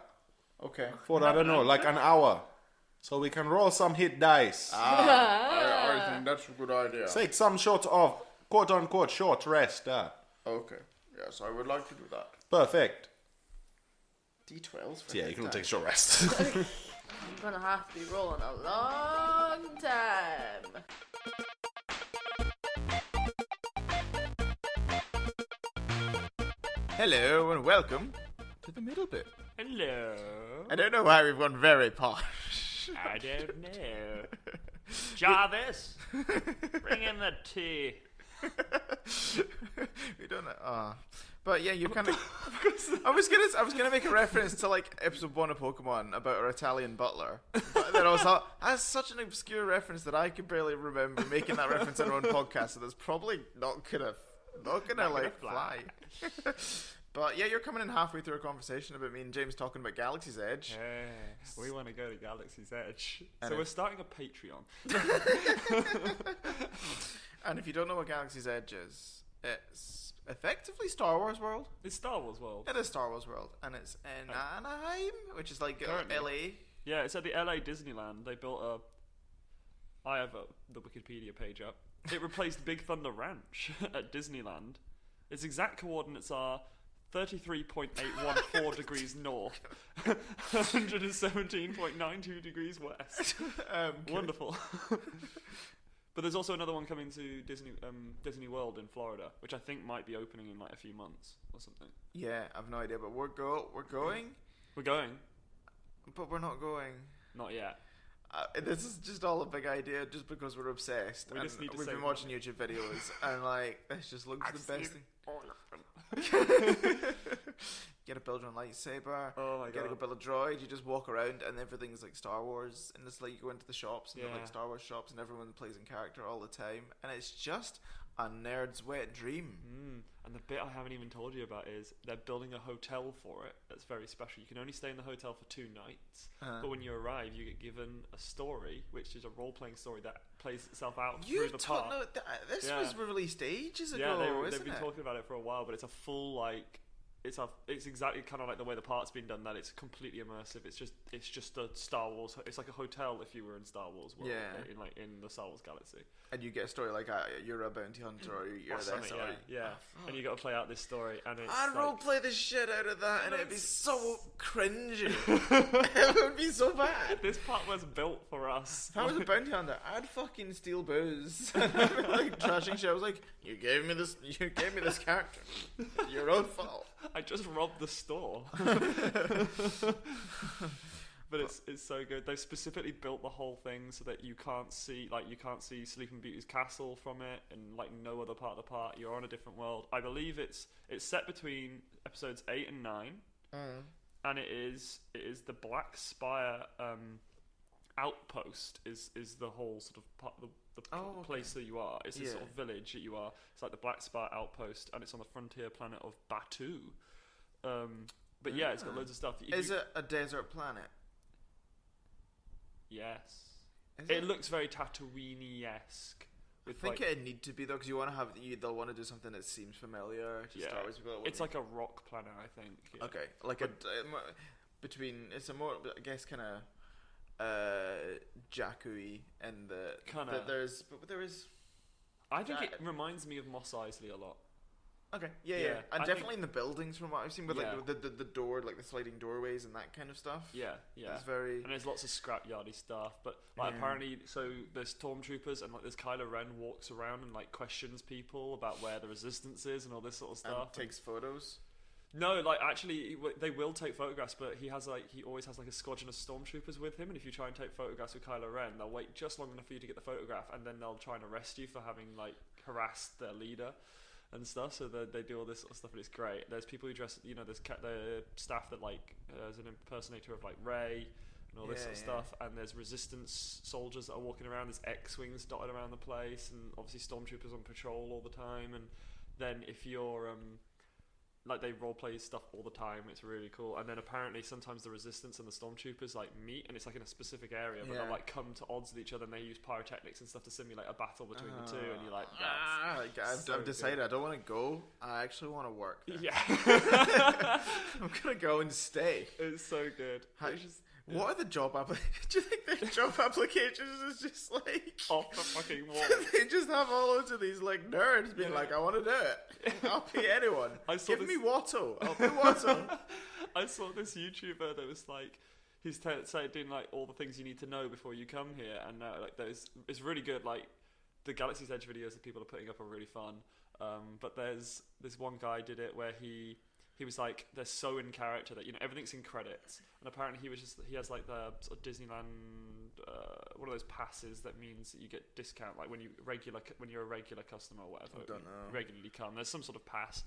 Okay. for I don't know, like an hour, so we can roll some hit dice. I think that's a good idea. Take some sort of quote unquote short rest. Okay. Yes, I would like to do that. Perfect. D12s for Yeah, head you can dice. take a short rest. I'm gonna have to be rolling a long time. Hello and welcome to the middle bit. Hello. I don't know why we've gone very posh. I don't know. Jarvis, bring in the tea. We don't know. But yeah, you kind of. I was gonna make a reference to like episode 1 of Pokemon about our Italian butler, but then I was like, that's such an obscure reference that I could barely remember making that reference in our own podcast. So that's probably not gonna like fly. But yeah, you're coming in halfway through a conversation about me and James talking about Galaxy's Edge. We want to go to Galaxy's Edge. And So it- we're starting a Patreon. And if you don't know what Galaxy's Edge is, it's effectively Star Wars World. It's Star Wars World. It is Star Wars World, and it's in Anaheim, which is like Currently. LA. Yeah, it's at the LA Disneyland. They built a. I have the Wikipedia page up. It replaced Big Thunder Ranch at Disneyland. Its exact coordinates are 33.814 degrees north, 117.92 degrees west. Wonderful. But there's also another one coming to Disney World in Florida, which I think might be opening in like a few months or something. Yeah, I've no idea, but we're going. We're going, But we're not going. not yet. This is just all a big idea, just because we're obsessed. We just need to we've save been money. watching YouTube videos, and like this just looks the best thing. Get a build your own lightsaber. Oh my Get a god. build a droid. You just walk around, and everything's like Star Wars. And it's like you go into the shops, and they're Yeah. like Star Wars shops, and everyone plays in character all the time, and it's just a nerd's wet dream. And the bit I haven't even told you about is they're building a hotel for it that's very special. You can only stay in the hotel for 2 nights, but when you arrive, you get given a story, which is a role-playing story that plays itself out through the park. This Yeah. was released ages ago. Yeah, they've isn't been it? talking about it for a while, but it's a full like. It's exactly kind of like the way the park's been done. That it's completely immersive. It's just a Star Wars. It's like a hotel if you were in Star Wars world. Yeah. In the Star Wars galaxy. And you get a story like you're a bounty hunter, or you're Or this, something, or yeah. And you got to play out this story, and it's I'd like, roleplay the shit out of that, and it'd be so cringy. It would be so bad. this part was built for us. If I was a bounty hunter, I'd fucking steal booze. Like trashing shit. I was like, you gave me this character. Your own fault. I just robbed the store. But it's so good. They've specifically built the whole thing so that you can't see Sleeping Beauty's castle from it, and like no other part of the park. You're on a different world. I believe it's set between episodes 8 and 9, and it is the Black Spire outpost is the whole sort of part of the place that you are. It's this sort of village that you are. It's like the Black Spire outpost, and it's on the frontier planet of Batu. But yeah, it's got loads of stuff. Is it a desert planet? Yes. Is It looks very Tatooine-esque. I think it'd need to be though, because you want to have they'll want to do something that seems familiar to Star Wars people. It's like a rock planet, I think. Yeah. Okay, like between it's a more I guess kind of Jakku-y and the Kinda. there is. I think it reminds me of Mos Eisley a lot. Okay, yeah, Yeah, and I definitely in the buildings from what I've seen with Yeah. like the door, like the sliding doorways and that kind of stuff. Yeah. It's very. And there's lots of scrapyardy stuff, but like apparently, so there's stormtroopers, and like this Kylo Ren walks around and like questions people about where the resistance is and all this sort of And stuff. takes photos. No, like actually, they will take photographs, but he always has like a squadron of stormtroopers with him, and if you try and take photographs with Kylo Ren, they'll wait just long enough for you to get the photograph, and then they'll try and arrest you for having like harassed their leader and stuff. So they do all this sort of stuff, and it's great. There's people who dress, there's the staff that like is an impersonator of like Rey and all this sort of stuff, and there's resistance soldiers that are walking around. There's X-wings dotted around the place, and obviously stormtroopers on patrol all the time. And then if you're like they roleplay stuff all the time. It's really cool. And then apparently sometimes the resistance and the stormtroopers like meet, and it's like in a specific area, but they'll like come to odds with each other, and they use pyrotechnics and stuff to simulate a battle between the two. And you're like, I've decided I don't want to go. I actually want to work there. yeah, I'm gonna go and stay. it's so good. It's just What are the job applications? Do you think their job applications is just like off the fucking wall. they just have all loads of these like nerds being like, I want to do it. I'll pay anyone. Give me Watto. I'll pay Watto. I saw this YouTuber that was like, he's doing like all the things you need to know before you come here, and like it's really good. Like the Galaxy's Edge videos that people are putting up are really fun. But there's this one guy did it where he was like, they're so in character that everything's in credits, and apparently he has like the sort of Disneyland one of those passes that means that you get discount, like when you're a regular customer or whatever. I don't know. Regularly come. There's some sort of pass,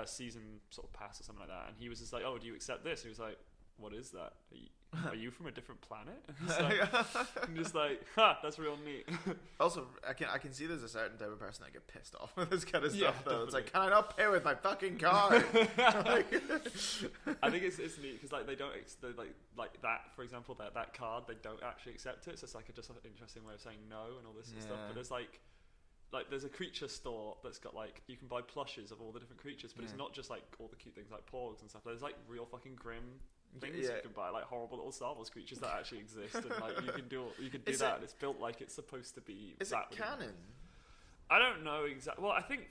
season sort of pass or something like that, and he was just like, oh, do you accept this? He was like, what is that? Are you from a different planet? I'm just like, ha, that's real neat. Also, I can see there's a certain type of person that get pissed off with this kind of Yeah, stuff. Though it's like, definitely. can I not pay with my fucking card? I think it's neat because like they don't like that, for example, that card, they don't actually accept it. So it's like just an interesting way of saying no and all this sort of stuff. But there's like there's a creature store that's got like, you can buy plushes of all the different creatures, but it's not just like all the cute things like porgs and stuff. There's like real fucking grim things Yeah. you can buy, like horrible little Star Wars creatures that actually exist, and like you can do Is that. it- And it's built like it's supposed to be. Is that it canon? I don't know exactly. Well, I think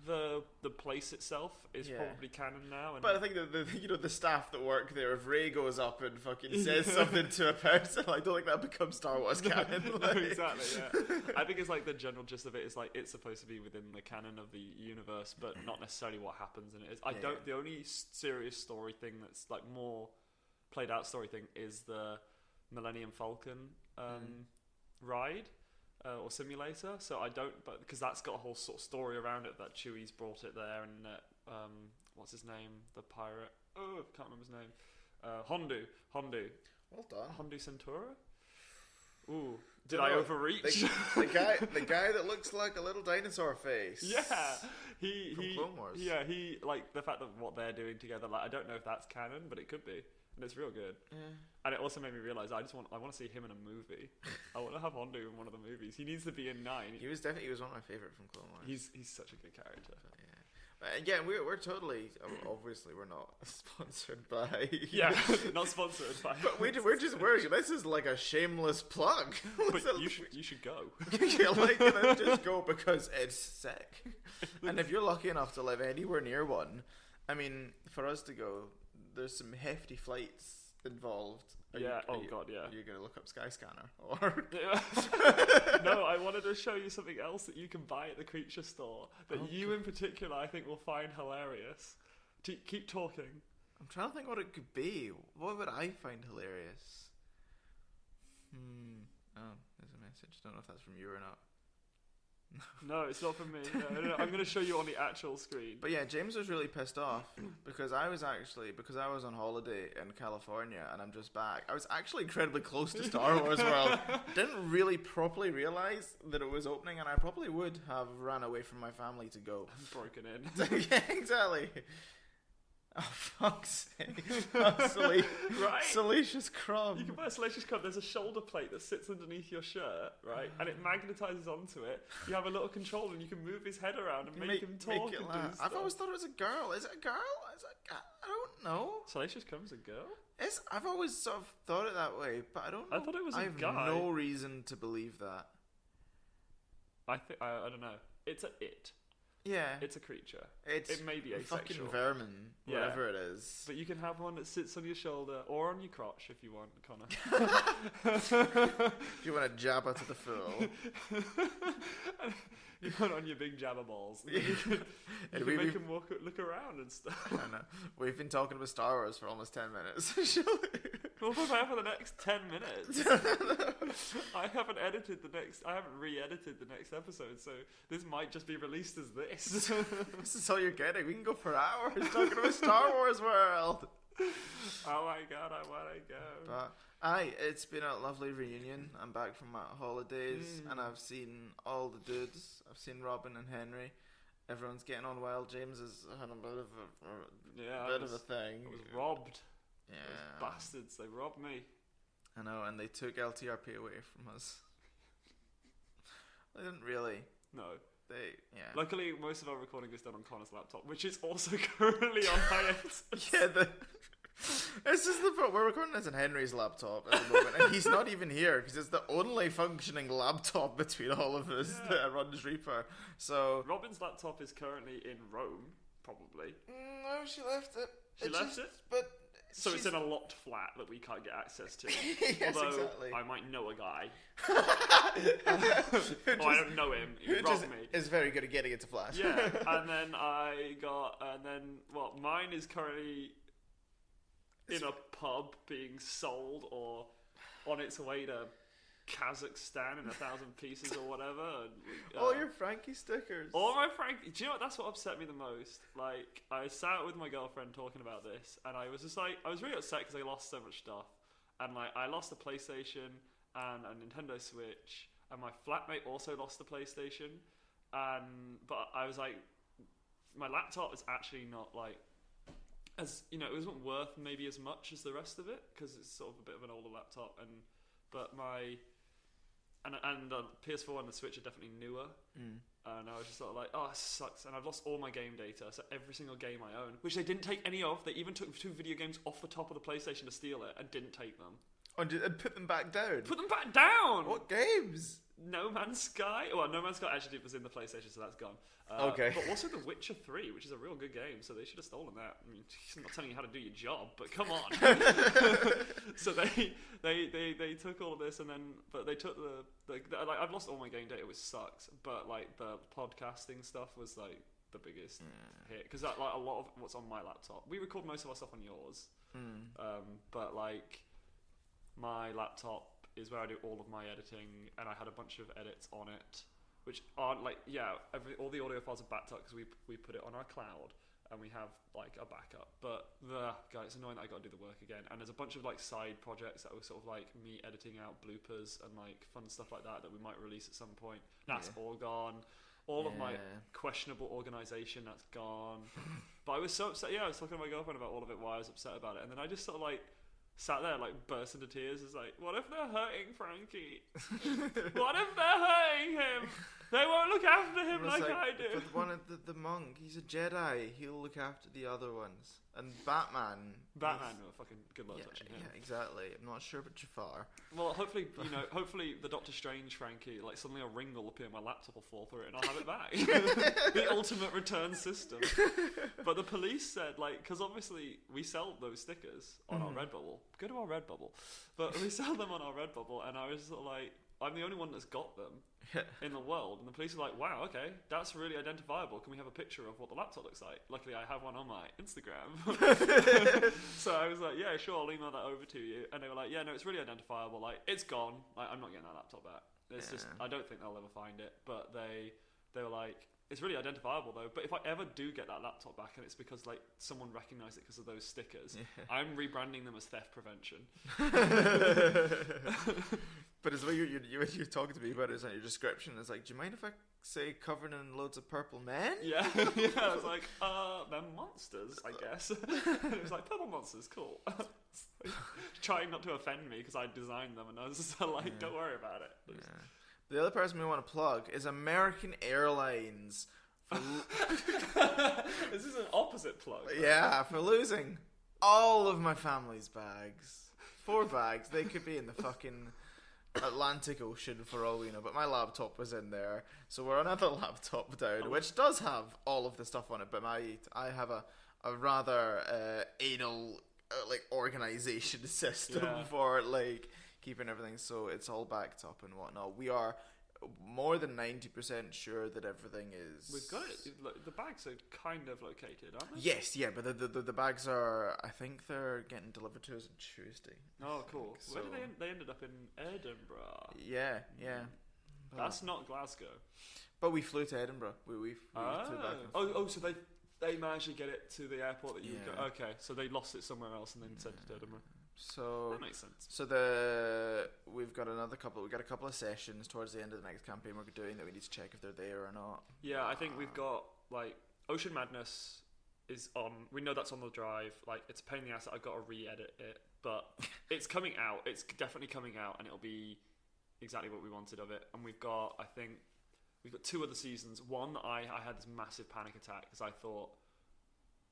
the place itself is Yeah. probably canon now. And But I think the staff that work there, if Ray goes up and fucking says something to a person, I don't think that becomes Star Wars canon. No, Like- exactly. Yeah, I think it's like the general gist of it is like it's supposed to be within the canon of the universe, but not necessarily what happens in it is. Yeah. The only serious story thing that's like more played out story thing is the Millennium Falcon ride. Or simulator, so I don't, but because that's got a whole sort of story around it that Chewie's brought it there, and what's his name, the pirate? Oh, I can't remember his name. Hondu, Well done. Hondu Centura. Ooh, did Dunno, I overreach? The guy that looks like a little dinosaur face. Yeah, he From Clone Wars. Yeah, he like the fact that what they're doing together. Like, I don't know if that's canon, but it could be, and it's real good. Yeah. And it also made me realize I want to see him in a movie. I want to have Hondu in one of the movies. He needs to be in 9. He was one of my favorite from Clone Wars. He's such a good character. Yeah, we're totally obviously we're not sponsored by Yeah, not sponsored by. but we're this is like a shameless plug. But you should go. You're like gonna just go because it's sick. And if you're lucky enough to live anywhere near one, I mean, for us to go, there's some hefty flights involved. Yeah. God. Yeah. Are you gonna look up Skyscanner or? No, I wanted to show you something else that you can buy at the creature store that you in particular I think will find hilarious. Keep talking. I'm trying to think what it could be. What would I find hilarious? Oh, there's a message. Don't know if that's from you or not. No, it's not from me. No, I'm going to show you on the actual screen. But yeah, James was really pissed off because I was on holiday in California and I'm just back. I was actually incredibly close to Star Wars World. Didn't really properly realize that it was opening, and I probably would have ran away from my family to go. Broken in. Yeah, exactly. Oh, fuck's sake. Right? Salacious crumb. You can buy a Salacious Crumb. There's a shoulder plate that sits underneath your shirt, right? And it magnetizes onto it. You have a little controller and you can move his head around and make him talk it and laugh. do stuff. I've always thought it was a girl. Is it a girl? I don't know. Salacious Crumb's a girl? I've always sort of thought it that way, but I don't know. I thought it was a I have guy. no reason to believe that. I don't know. It's a it. Yeah. It's a creature. It may be fucking asexual. vermin, Yeah. whatever it is. But you can have one that sits on your shoulder or on your crotch if you want, Connor. If you want to jab her to the full. You put it on your big jabber balls. And And you we- can make we- him look around and stuff. I know. We've been talking about Star Wars for almost 10 minutes. What if I have for the next 10 minutes? I haven't re-edited the next episode, so this might just be released as this. This is all you're getting. We can go for hours talking about Star Wars World. Oh my god, I want to go. But it's been a lovely reunion. I'm back from my holidays and I've seen all the dudes. I've seen Robin and Henry. Everyone's getting on well. James has had a bit of a thing. I was robbed. Yeah. Those bastards, they robbed me. I know, and they took LTRP away from us. They didn't really. No. Yeah. Luckily, most of our recording is done on Connor's laptop, which is also currently on hiatus. Yeah, this is the point. We're recording this on Henry's laptop at the moment, and he's not even here because it's the only functioning laptop between all of us that runs Reaper. So Robin's laptop is currently in Rome, probably. no, she left it. She left it? But So it's in a locked flat that we can't get access to. Yes, Although exactly. I might know a guy. I don't know him. He robbed me. Is very good at getting into Flash. Yeah, and then mine is currently in a pub being sold or on its way to Kazakhstan in 1,000 pieces or whatever. And, All your Frankie stickers. all my Frankie. Do you know what? That's what upset me the most. Like, I sat with my girlfriend talking about this, and I was just like, I was really upset because I lost so much stuff, and like, I lost a PlayStation and a Nintendo Switch, and my flatmate also lost the PlayStation, but I was like, my laptop is actually not like, as you know, it wasn't worth maybe as much as the rest of it because it's sort of a bit of an older laptop, but my and the PS4 and the Switch are definitely newer. And I was just sort of like, oh, this sucks. And I've lost all my game data, so every single game I own, which they didn't take any of. They even took 2 video games off the top of the PlayStation to steal it and didn't take them. And put them back down. Put them back down. What games? No Man's Sky. Well, No Man's Sky actually was in the PlayStation, so that's gone. Okay. But also The Witcher 3, which is a real good game, so they should have stolen that. I mean, I'm not telling you how to do your job, but come on. So they took all of this, and then but they took the like I've lost all my game data, which sucks. But like the podcasting stuff was like the biggest hit because like a lot of what's on my laptop. We record most of our stuff on yours, but like my laptop is where I do all of my editing, and I had a bunch of edits on it, which aren't like all the audio files are backed up because we put it on our cloud and we have like a backup. But God, it's annoying that I got to do the work again. And there's a bunch of like side projects that were sort of like me editing out bloopers and like fun stuff like that we might release at some point. That's all gone. All of my questionable organisation, that's gone. But I was so upset. Yeah, I was talking to my girlfriend about all of it, why I was upset about it, and then I just sort of like sat there like burst into tears. It's like, what if they're hurting Frankie? What if they're hurting him? They won't look after him like I do. But one of the monk, he's a Jedi. He'll look after the other ones. And Batman. No, fucking good luck touching him. Yeah, exactly. I'm not sure about Jafar. Well, hopefully, hopefully the Doctor Strange Frankie, like suddenly a ring will appear, my laptop will fall through it, and I'll have it back. The ultimate return system. But the police said, like, because obviously we sell those stickers on our Redbubble. Go to our Redbubble. But we sell them on our Redbubble, and I was sort of like, I'm the only one that's got them in the world. And the police are like, wow, okay, that's really identifiable. Can we have a picture of what the laptop looks like? Luckily, I have one on my Instagram. So I was like, yeah, sure, I'll email that over to you. And they were like, yeah, no, it's really identifiable. Like, it's gone. Like, I'm not getting that laptop back. It's just, I don't think they'll ever find it. But they were like, it's really identifiable though. But if I ever do get that laptop back and it's because like someone recognised it because of those stickers, I'm rebranding them as theft prevention. But it's like you're talking to me about it, it's like your description. It's like, do you mind if I say covered in loads of purple men? Yeah. I was like, they're monsters, I guess. And it was like, purple monsters, cool. Trying not to offend me because I designed them, and I was just like, don't worry about it. Yeah. The other person we want to plug is American Airlines. This is an opposite plug. Yeah, for losing all of my family's bags. 4 bags. They could be in the fucking Atlantic Ocean for all we know, but my laptop was in there. So we're another laptop down, which does have all of the stuff on it, but I have a rather anal like organization system for like keeping everything, so it's all backed up and whatnot. We are more than 90% sure that everything is. We've got it. Look, the bags are kind of located, aren't they? Yes, yeah, but the bags are. I think they're getting delivered to us on Tuesday. Oh, cool. Where did they ended up in Edinburgh? Yeah. That's not Glasgow. But we flew to Edinburgh. We flew back. So they managed to get it to the airport that you got. Okay, so they lost it somewhere else and then sent it to Edinburgh. So that makes sense. So we've got a couple of sessions towards the end of the next campaign we're doing that we need to check if they're there or not. Yeah, I think we've got like Ocean Madness is on. We know that's on the drive. Like, it's a pain in the ass that I've got to re-edit it, but it's coming out. It's definitely coming out, and it'll be exactly what we wanted of it. And we've got 2 other seasons. One, I had this massive panic attack because I thought,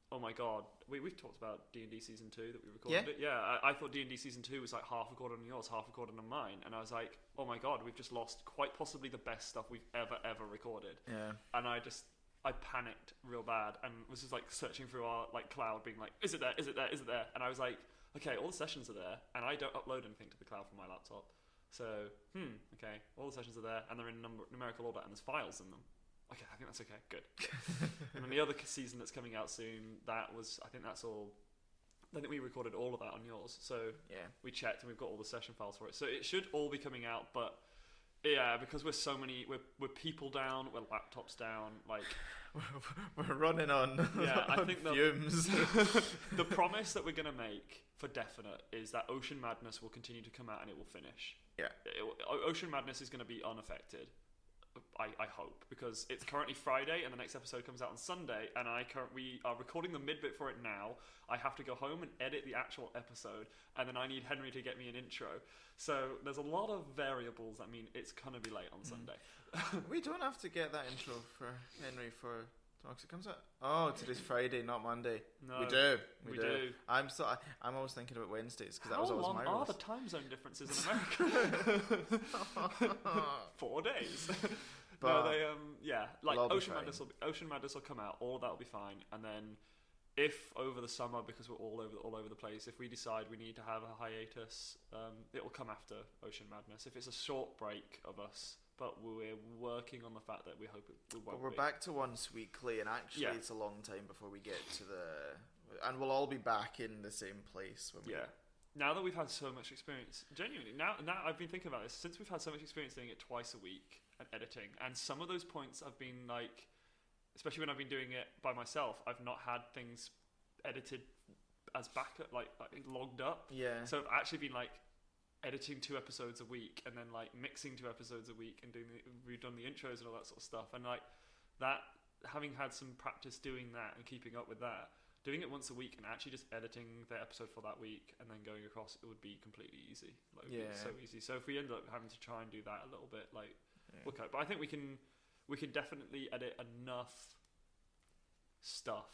oh my god, we've talked about D&D Season 2 that we recorded it. Yeah, I thought D&D Season 2 was like half recorded on yours, half recorded on mine. And I was like, oh my god, we've just lost quite possibly the best stuff we've ever recorded. Yeah. And I panicked real bad and was just like searching through our like cloud being like, is it there? Is it there? Is it there? And I was like, okay, all the sessions are there and I don't upload anything to the cloud from my laptop. So, okay, all the sessions are there and they're in numerical order and there's files in them. Okay, I think that's okay. Good. And then the other season that's coming out soon, I think that's all. I think we recorded all of that on yours. So we checked and we've got all the session files for it. So it should all be coming out, but yeah, because we're so many, we're people down, we're laptops down, like we're running on I think fumes. The promise that we're gonna make for definite is that Ocean Madness will continue to come out and it will finish. Yeah, Ocean Madness is going to be unaffected. I hope, because it's currently Friday and the next episode comes out on Sunday, and we are recording the mid bit for it now. I have to go home and edit the actual episode, and then I need Henry to get me an intro. So there's a lot of variables that mean it's gonna be late on Sunday. We don't have to get that intro for Henry for talks. It comes out. Oh, today's Friday, not Monday. No, we do. we do. I'm always thinking about Wednesdays because that was How always long my are rules. the time zone differences in America? 4 days. But no, they like it'll all be Ocean Madness will come out. All of that will be fine, and then if over the summer, because we're all over the place, if we decide we need to have a hiatus, it will come after Ocean Madness. If it's a short break of us, but we're working on the fact that we hope it won't. But we're be. back to once weekly, and actually Yeah. it's a long time before we get to and we'll all be back in the same place when we. Yeah. Now that we've had so much experience, genuinely, now I've been thinking about this, since we've had so much experience doing it twice a week and editing, and some of those points have been like, especially when I've been doing it by myself, I've not had things edited as backup, like logged up. Yeah. So I've actually been like editing 2 episodes a week, and then like mixing 2 episodes a week, and we've done the intros and all that sort of stuff, and like that, having had some practice doing that and keeping up with that, doing it once a week and actually just editing the episode for that week and then going across, it would be completely easy. Like, it would be so easy. So if we end up having to try and do that a little bit, like, we'll cope. But I think we can definitely edit enough stuff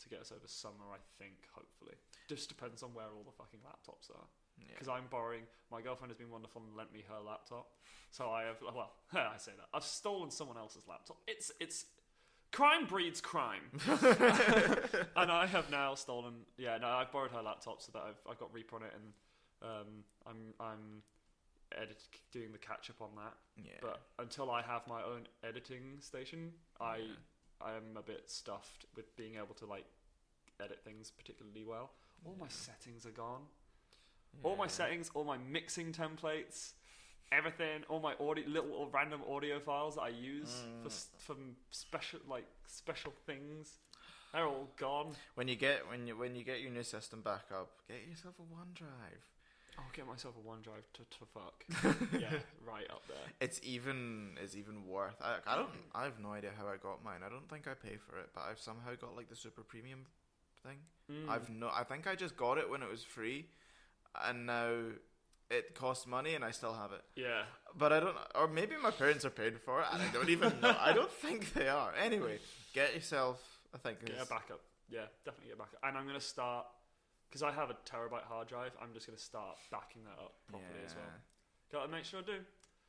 to get us over summer, I think, hopefully. Just depends on where all the fucking laptops are. Because I'm borrowing, my girlfriend has been wonderful and lent me her laptop. So I have, well, I say that. I've stolen someone else's laptop. It's crime breeds crime. And I have now stolen, I've borrowed her laptop so that I've got Reaper on it, and I'm doing the catch up on that. Yeah. But until I have my own editing station, I am a bit stuffed with being able to like edit things particularly well. All my settings are gone. All my settings, all my mixing templates, everything, all my little random audio files that I use for special things, they're all gone. When you get your new system back up, get yourself a OneDrive. I'll get myself a OneDrive to fuck. Yeah, right up there. It's even worth. I have no idea how I got mine. I don't think I pay for it, but I've somehow got like the super premium thing. I think I just got it when it was free, and now it costs money, and I still have it. Yeah, but I don't. Or maybe my parents are paying for it, and I don't even know. I don't think they are. Anyway, get yourself. I think get a backup. Yeah, definitely get a backup. And I'm gonna start, because I have a terabyte hard drive. I'm just gonna start backing that up properly as well. Gotta make sure I do.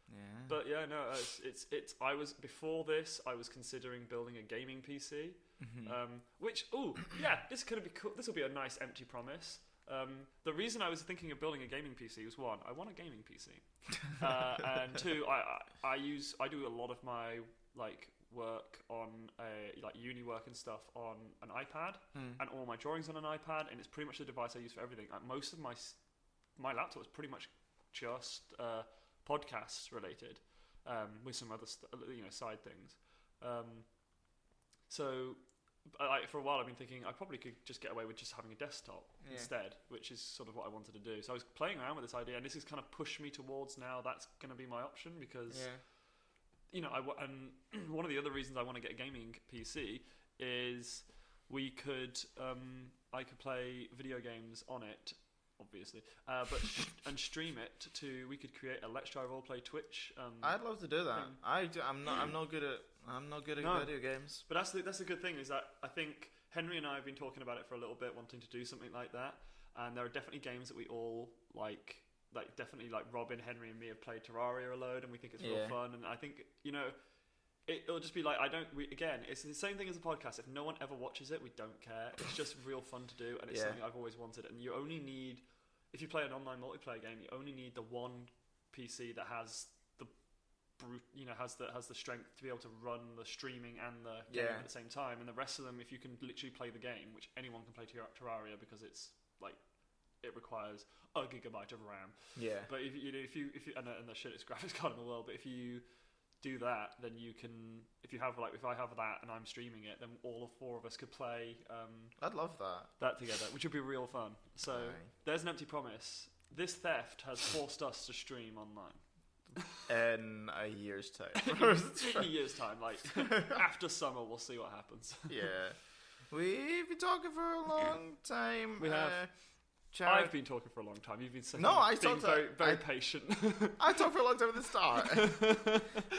Yeah. But yeah, no, it's. I was before this. I was considering building a gaming PC, which this could be cool. This will be a nice empty promise. The reason I was thinking of building a gaming PC was, 1, I want a gaming PC, and 2, I do a lot of my like work on uni work and stuff on an iPad, and all my drawings on an iPad, and it's pretty much the device I use for everything. Like, most of my laptop is pretty much just podcasts related, with some other side things. So for a while I've been thinking I probably could just get away with just having a desktop instead, which is sort of what I wanted to do. So I was playing around with this idea, and this has kind of pushed me towards now that's going to be my option, because and one of the other reasons I want to get a gaming PC is I could play video games on it, obviously, and stream it to. We could create a Let's Try Roleplay Twitch. I'd love to do that. I'm not good at video games. But that's the good thing, is that I think Henry and I have been talking about it for a little bit, wanting to do something like that. And there are definitely games that we all like definitely like Robin, Henry, and me have played Terraria a load, and we think it's real fun. And I think it'll just be like, it's the same thing as a podcast. If no one ever watches it, we don't care. It's just real fun to do, and it's something I've always wanted. And you only need, if you play an online multiplayer game, you only need the one PC that has the has the strength to be able to run the streaming and the game at the same time. And the rest of them, if you can literally play the game, which anyone can play Terraria, because it's like, it requires a gigabyte of RAM. Yeah. But if you and the shittest graphics card in the world, but if you do that, then you can. If I have that and I'm streaming it, then all 4 of us could play. I'd love that together, which would be real fun. So there's an empty promise. This theft has forced us to stream online. in a year's time. In a year's time, like after summer, we'll see what happens. Yeah. We've been talking for a long time. We have. Charity. I've been talking for a long time. You've been saying being very patient. I talked for a long time at the start.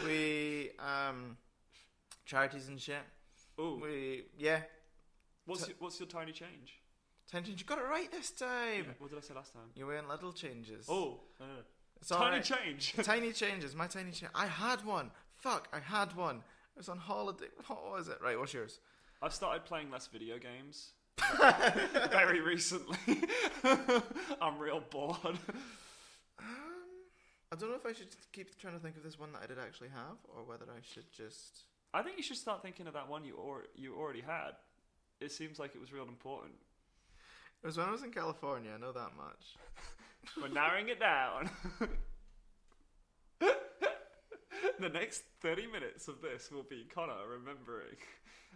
We charities and shit. Ooh. What's your tiny change? Tiny change. You got it right this time. Yeah, what did I say last time? You were in little changes. Oh, It's tiny alright. change. Tiny changes. My tiny change. I had one. Fuck, I had one. I was on holiday. What was it? Right, what's yours? I've started playing less video games. Very recently. I'm real bored. I don't know if I should keep trying to think of this one that I did actually have, or whether I should just. I think you should start thinking of that one you already had. It seems like it was real important. It was when I was in California. I know that much. We're narrowing it down. The next 30 minutes of this will be Connor remembering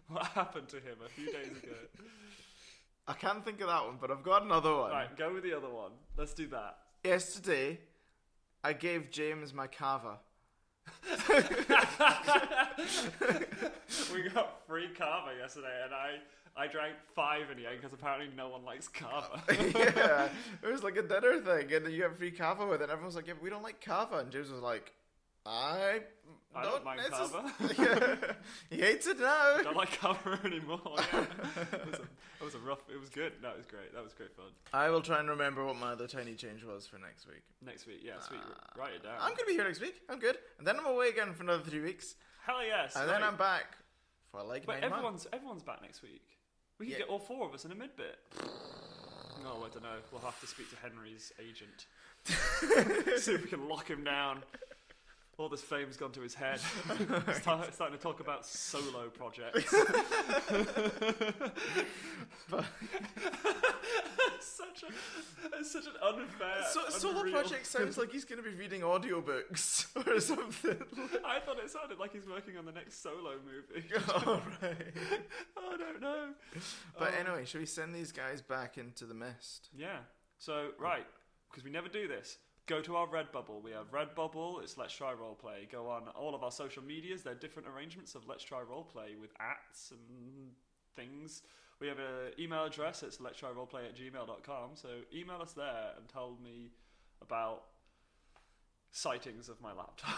what happened to him a few days ago. I can't think of that one, but I've got another one. Right, go with the other one. Let's do that. Yesterday, I gave James my cava. We got free kava yesterday, and I drank 5 in the end because apparently no one likes kava. Yeah, it was like a dinner thing, and then you get free cava with it. And everyone's like, "Yeah, but we don't like cava," and James was like, "I don't mind kava. Yeah. He hates it now. Don't like kava anymore." Yeah. It was good. No, it was great. That was great fun. I will try and remember what my other tiny change was for next week. Next week, yeah, sweet. Write it down. I'm gonna be here next week. I'm good, and then I'm away again for another 3 weeks, Hell yes. and then I'm back for like But 9 months. everyone's back next week. We could Yeah. get all 4 of us in a mid bit. No, I don't know. We'll have to speak to Henry's agent. See if we can lock him down. All this fame's gone to his head. Starting to talk about solo projects. Such an unfair. Solo unreal- project sounds like he's gonna be reading audiobooks or something. I thought it sounded like he's working on the next solo movie. Alright. I don't know. But anyway, should we send these guys back into the mist? Yeah. So, right, because we never do this. Go to our Redbubble. We have Redbubble. It's Let's Try Roleplay. Go on all of our social medias. They're different arrangements of Let's Try Roleplay with ats and things. We have an email address. It's letstryroleplay@gmail.com. So email us there and tell me about sightings of my laptop.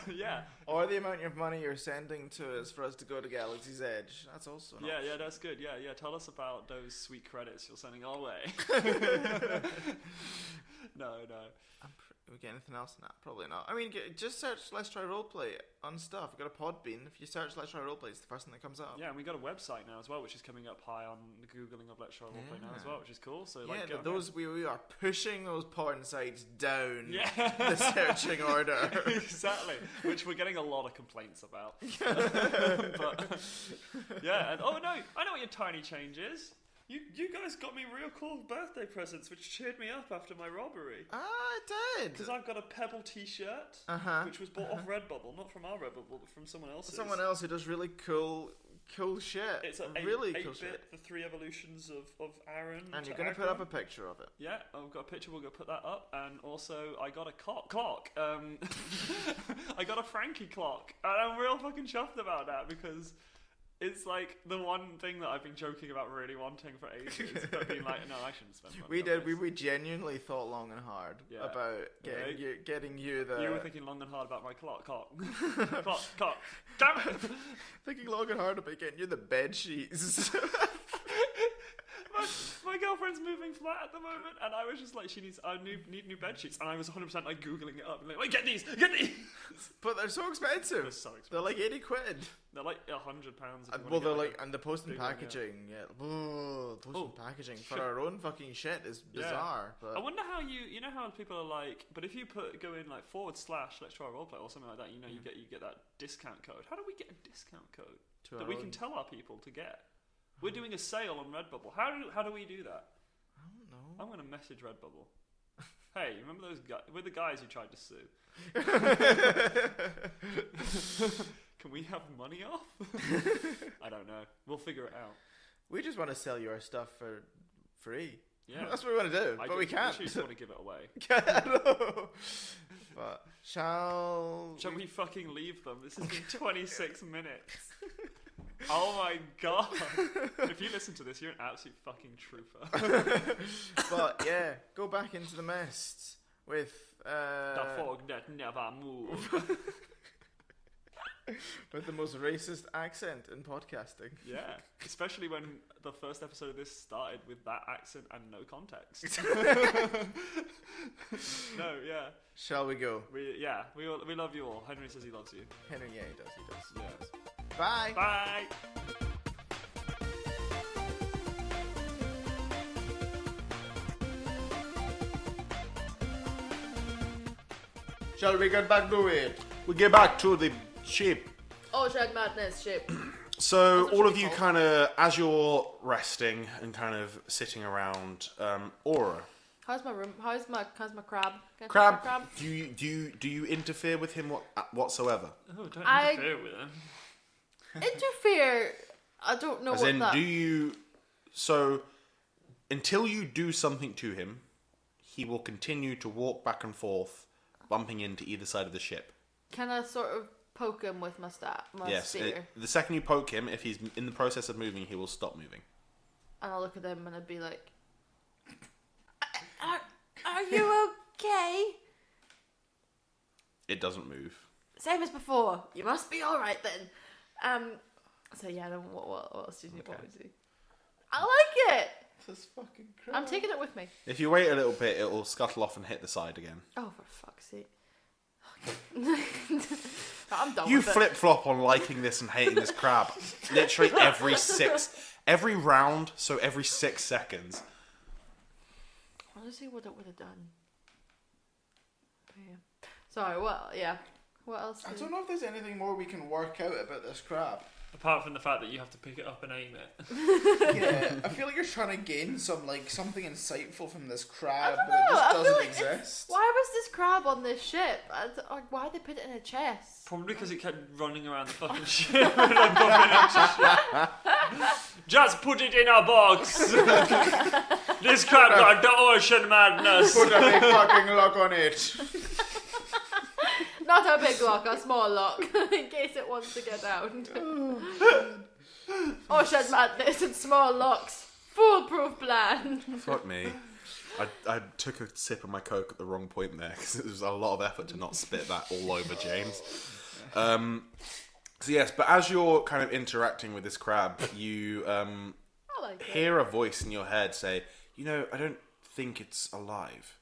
Yeah. Or the amount of money you're sending to us for us to go to Galaxy's Edge. That's also an option. Yeah, that's good. Yeah. Tell us about those sweet credits you're sending our way. No. We get anything else in that? Probably not. I mean, just search Let's Try Roleplay on stuff. We've got a Podbean. If you search Let's Try Roleplay, it's the first thing that comes up. Yeah, and we got a website now as well, which is coming up high on the Googling of Let's Try Roleplay now as well, which is cool. So Yeah, go those we are pushing those porn sites down Yeah. the searching order. Exactly, which we're getting a lot of complaints about. But yeah, and oh no, I know what your tiny change is. You guys got me real cool birthday presents, which cheered me up after my robbery. Ah, I did. Because I've got a Pebble T-shirt, which was bought off Redbubble, not from our Redbubble, but from someone else's. Someone else who does really cool shit. It's a really 8-bit, cool shit. the 3 evolutions of Aaron. And to you're going to put up a Akron. picture of it. Yeah, I've got a picture. We're going to put that up. And also, I got a clock. I got a Frankie clock. And I'm real fucking chuffed about that because it's like the one thing that I've been joking about really wanting for ages. But being like, no, I shouldn't spend money We on did. this. We genuinely thought long and hard Yeah. about getting you the. You were thinking long and hard about my clock. Clock. Damn it! thinking long and hard about getting you the bed sheets. My girlfriend's moving flat at the moment, and I was just like, I need new bed sheets, and I was 100% like googling it up, and like, get these. But they're so expensive. They're so expensive. They're like £80. They're like £100. Well, they're like, and the post and big one, yeah. packaging, and packaging for our own fucking shit is bizarre. I But wonder how you know how people are like, but if you go in like / Let's Try Roleplay or something like that, you get that discount code. How do we get a discount code that we can tell our people to get? We're doing a sale on Redbubble. How do we do that? I don't know. I'm gonna message Redbubble. Hey, remember those guys? We're the guys who tried to sue. Can we have money off? I don't know. We'll figure it out. We just want to sell you our stuff for free. Yeah. That's what we want to do, but we can't. I just want to give it away. I know. But shall we fucking leave them? This has been 26 minutes. Oh my god. If you listen to this, you're an absolute fucking trooper. But yeah, go back into the mist with the fog that never moves. With the most racist accent in podcasting. Yeah, especially when the first episode of this started with that accent and no context. No, yeah. Shall we go? We love you all. Henry says he loves you. Henry, yeah, he does. Yeah. Bye. Bye. Shall we get back to it? We get back to the ship. Ocean Madness ship. So That's what all should of be you called. kind of, as you're resting and kind of sitting around, Aura. How's my room? How's my crab? Can I Crab, take my crab? do you interfere with him whatsoever? Oh, don't I- interfere with him. Interfere. I don't know As what in, that. do you? So until you do something to him, he will continue to walk back and forth, bumping into either side of the ship. Can I sort of poke him with my staff, my Yes. spear? The second you poke him, if he's in the process of moving, he will stop moving. And I'll look at him and I'd be like, Are you okay? It doesn't move. Same as before. You must be alright then. So yeah, then what else do you want me to do? I like it! This fucking crap. I'm taking it with me. If you wait a little bit, it will scuttle off and hit the side again. Oh, for fuck's sake. I'm done You with it. flip flop on liking this and hating this crab. Literally every round, so every 6 seconds. I want to see what it would have done. Yeah. Sorry, what else? I don't know if there's anything more we can work out about this crab. Apart from the fact that you have to pick it up and aim it. Yeah, I feel like you're trying to gain something insightful from this crab, I don't but it know, just I feel doesn't like exist. Why was this crab on this ship? Why they put it in a chest? Probably because it kept running around the fucking ship. And I'm bumping into shit. Just put it in a box. This crab got the ocean madness. Put a big fucking lock on it. Not a big lock, a small lock, in case it wants to get out. Ocean madness and small locks. Foolproof plan. Fuck me. I took a sip of my Coke at the wrong point there because it was a lot of effort to not spit that all over James. So yes, but as you're kind of interacting with this crab, you I like it. hear a voice in your head say, "You know, I don't think it's alive."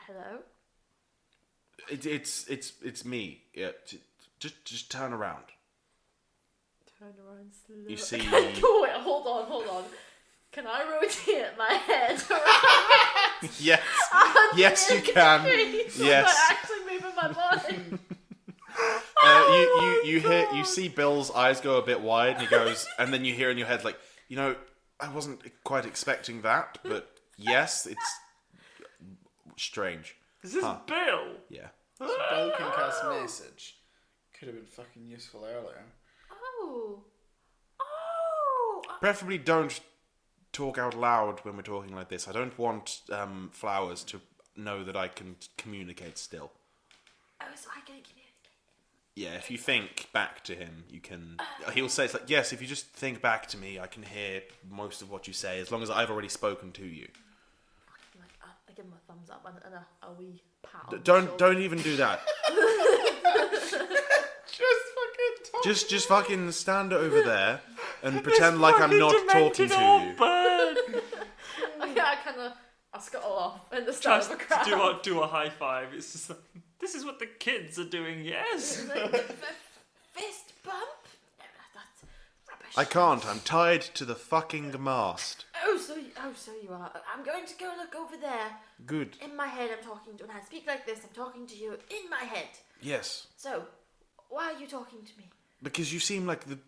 Hello? It's me. Yeah, just turn around. Turn around slow. You see- Oh, wait, hold on. Can I rotate my head around? Yes, Oh, yes, you can. Yes. I'm actually moving my body. You see Bill's eyes go a bit wide, and he goes, and then you hear in your head like, you know, I wasn't quite expecting that, but yes, it's strange. Is this Huh. Bill? Yeah. Bill can cast message. Could have been fucking useful earlier. Oh. Preferably don't talk out loud when we're talking like this. I don't want Flowers to know that I can communicate still. Oh, so I can communicate. Yeah, if you think back to him, you can. He'll say, it's like, yes, if you just think back to me, I can hear most of what you say, as long as I've already spoken to you. I give him a thumbs up and a wee pat. on the Don't shoulder. even do that. Just fucking stand over there and pretend like I'm not talking to you. Bird. I scuttle off in the style Just of a crowd. do a high five. It's just like, this is what the kids are doing. Yes. Fist bump? No, that's rubbish. I can't. I'm tied to the fucking mast. Oh, so you are. I'm going to go look over there. Good. In my head, I'm talking to. When I speak like this, I'm talking to you in my head. Yes. So, why are you talking to me? Because you seem like the...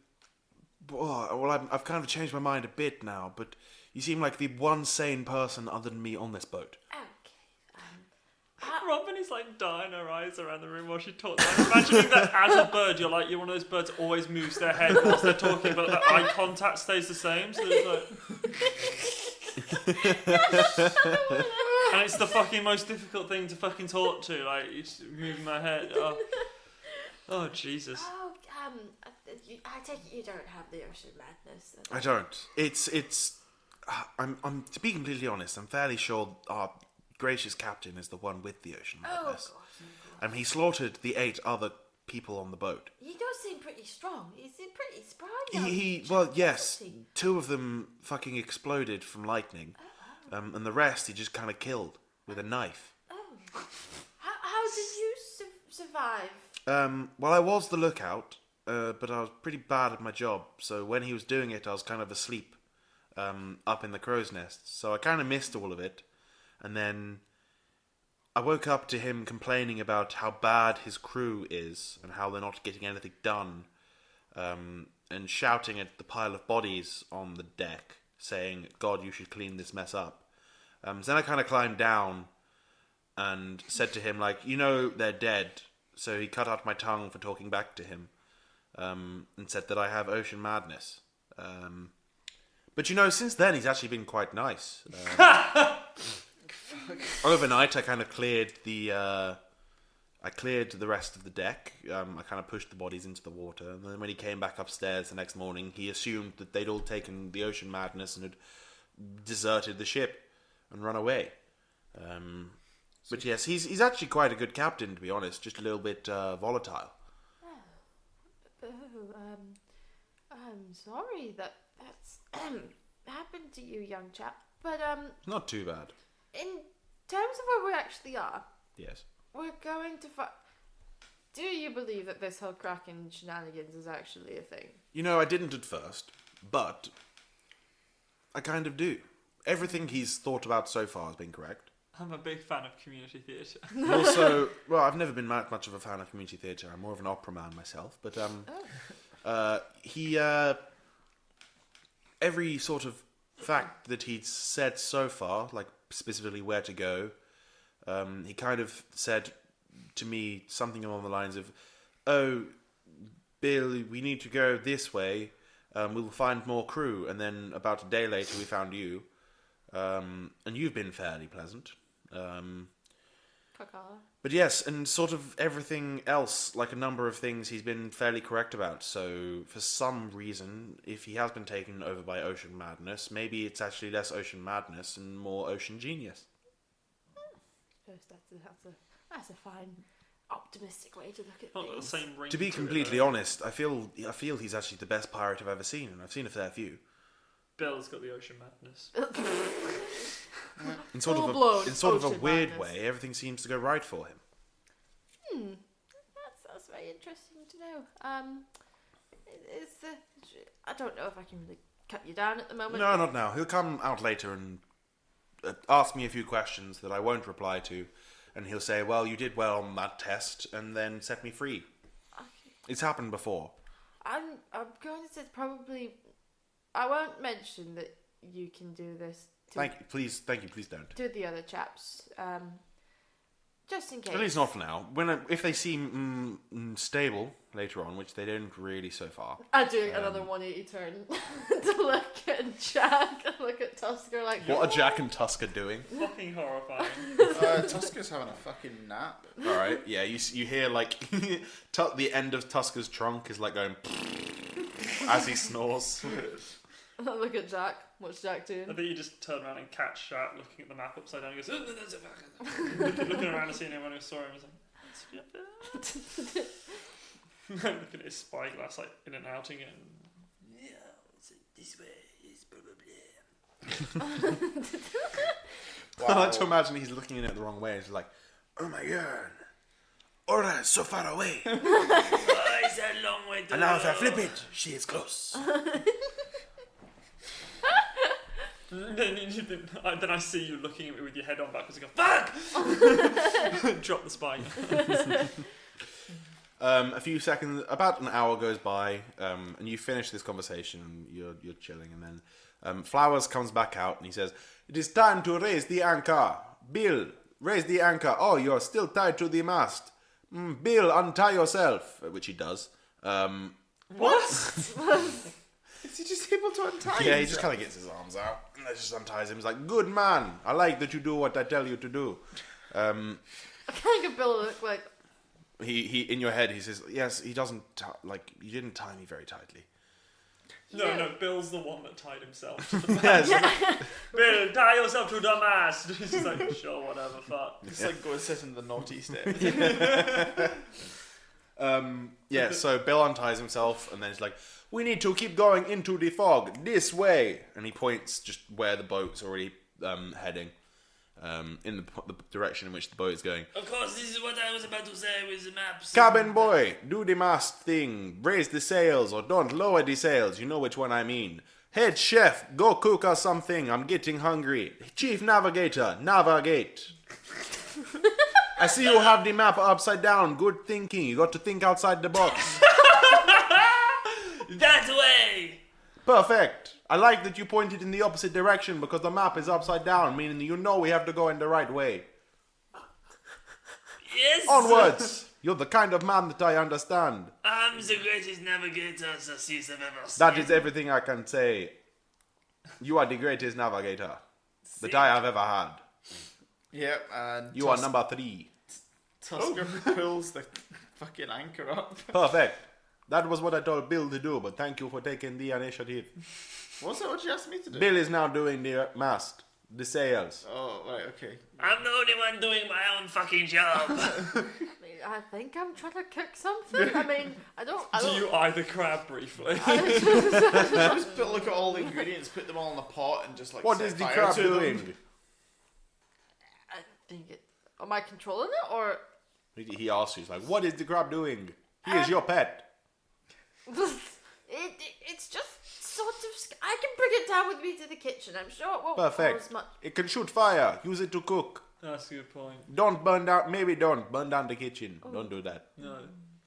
Well, I've kind of changed my mind a bit now, but you seem like the one sane person other than me on this boat. Okay. Robin is like darting her eyes around the room while she talks. I'm imagining that as a bird, you're one of those birds that always moves their head whilst they're talking, but the eye contact stays the same. So there's like, and it's the fucking most difficult thing to fucking talk to. Like, it's moving my head. Oh Jesus. Oh, I take it you don't have the ocean madness. I don't. It's. I'm to be completely honest. I'm fairly sure our gracious captain is the one with the ocean madness. Oh, God. He slaughtered the 8 other people on the boat. He does seem pretty strong. He seems pretty spry. Well, yes. 2 of them fucking exploded from lightning, and the rest he just kind of killed with a knife. Oh, how did you survive? Well, I was the lookout, but I was pretty bad at my job. So when he was doing it, I was kind of asleep, up in the crow's nest. So I kind of missed all of it, and then I woke up to him complaining about how bad his crew is and how they're not getting anything done, and shouting at the pile of bodies on the deck, saying, "God, you should clean this mess up." So then I kind of climbed down and said to him, like, they're dead. So he cut out my tongue for talking back to him, and said that I have ocean madness. But since then he's actually been quite nice. Overnight, I kind of cleared the rest of the deck. I kind of pushed the bodies into the water, and then when he came back upstairs the next morning, he assumed that they'd all taken the ocean madness and had deserted the ship and run away. But yes, he's actually quite a good captain, to be honest. Just a little bit volatile. I'm sorry that's happened to you, young chap. But Not too bad. in terms of where we actually are, Yes. we're going to do you believe that this whole Kraken shenanigans is actually a thing? I didn't at first, but I kind of do. Everything he's thought about so far has been correct. I'm a big fan of community theatre. Also, I've never been much of a fan of community theatre. I'm more of an opera man myself. But he every sort of fact that he'd said so far, like specifically where to go, he kind of said to me something along the lines of, "Oh, Bill, we need to go this way. We'll find more crew." And then about a day later, we found you, and you've been fairly pleasant. But yes, and sort of everything else, like a number of things, he's been fairly correct about. So for some reason, if he has been taken over by ocean madness, maybe it's actually less ocean madness and more ocean genius. I suppose that's a fine, optimistic way to look at Not got the things. same ring To be it, completely though. honest, I feel he's actually the best pirate I've ever seen, and I've seen a fair few. Bill's got the ocean madness. In sort of Full-blown a ocean weird madness. way, everything seems to go right for him. That's very interesting to know. I don't know if I can really cut you down at the moment. No, not now. He'll come out later and ask me a few questions that I won't reply to, and he'll say, "Well, you did well on that test," and then set me free. Okay. It's happened before. I'm going to say probably. I won't mention that you can do this. Thank you, please don't. To the other chaps, just in case. At least not for now. If they seem stable later on, which they don't really so far. I'm doing another 180 turn to look at Jack and look at Tusker like. What are Jack and Tusker doing? Fucking horrifying. Tusker's having a fucking nap. All right, yeah, you hear like the end of Tusker's trunk is like going as he snores. I look at Jack. What's Jack doing? I think you just turn around and catch Jack looking at the map upside down and goes, "Oh, there's a fucking..." looking around and seeing anyone who saw him. He's like, looking at his spyglass like in and outing it. And, yeah, so this way is probably. I like to imagine he's looking at it the wrong way. He's like, "Oh my god, Ora is so far away, Oh, it's a long way to and now if I go." flip it, she is close." Then I see you looking at me with your head on backwards and go, "Fuck!" Drop the spike. A few seconds, about an hour goes by, and you finish this conversation. You're chilling, and then Flowers comes back out and he says, "It is time to raise the anchor. Bill, Raise the anchor. Oh, you're still tied to the mast. Bill, untie yourself. Which he does. What? Is he just able to untie Yeah, he just kind of gets his arms out and just unties him. He's like, good man. I like that you do what I tell you to do. I can't get Bill to look like. He in your head, he says, yes, he doesn't, you didn't tie me very tightly. No, Bill's the one that tied himself to the Yes. Bill, tie yourself to the mast. He's just like, sure, whatever, fuck. It's like go and sit in the naughty step. So Bill unties himself and then he's like, we need to keep going into the fog, this way. And he points just where the boat's already heading, in the direction in which the boat is going. Of course, this is what I was about to say with the maps. Cabin boy, do the mast thing. Raise the sails or don't lower the sails. You know which one I mean. Head chef, go cook us something. I'm getting hungry. Chief navigator, navigate. I see you have the map upside down. Good thinking. You got to think outside the box. That way! Perfect. I like that you pointed in the opposite direction because the map is upside down, meaning you know we have to go in the right way. Yes! Onwards. You're the kind of man that I understand. I'm the greatest navigator the seas have ever seen. That is everything I can say. You are the greatest navigator that I have ever had. Yep, and You are number 3. Tusker pulls the fucking anchor up. Perfect. That was what I told Bill to do, but thank you for taking the initiative. What's that what you asked me to do? Bill is now doing the mast, the sails. Oh, right, okay. I'm the only one doing my own fucking job. I think I'm trying to cook something. I mean, I don't. Do you eye the crab briefly? Just look at all the ingredients, put them all in a pot, and just like. What set is the fire crab to them. doing? I think it. Am I controlling it or? He asks you, he's like, what is the crab doing? He is your pet. It's just sort of. I can bring it down with me to the kitchen. I'm sure it won't Perfect. cause much. It can shoot fire. Use it to cook. That's a good point. Don't burn down. Maybe don't burn down the kitchen. Don't do that. No.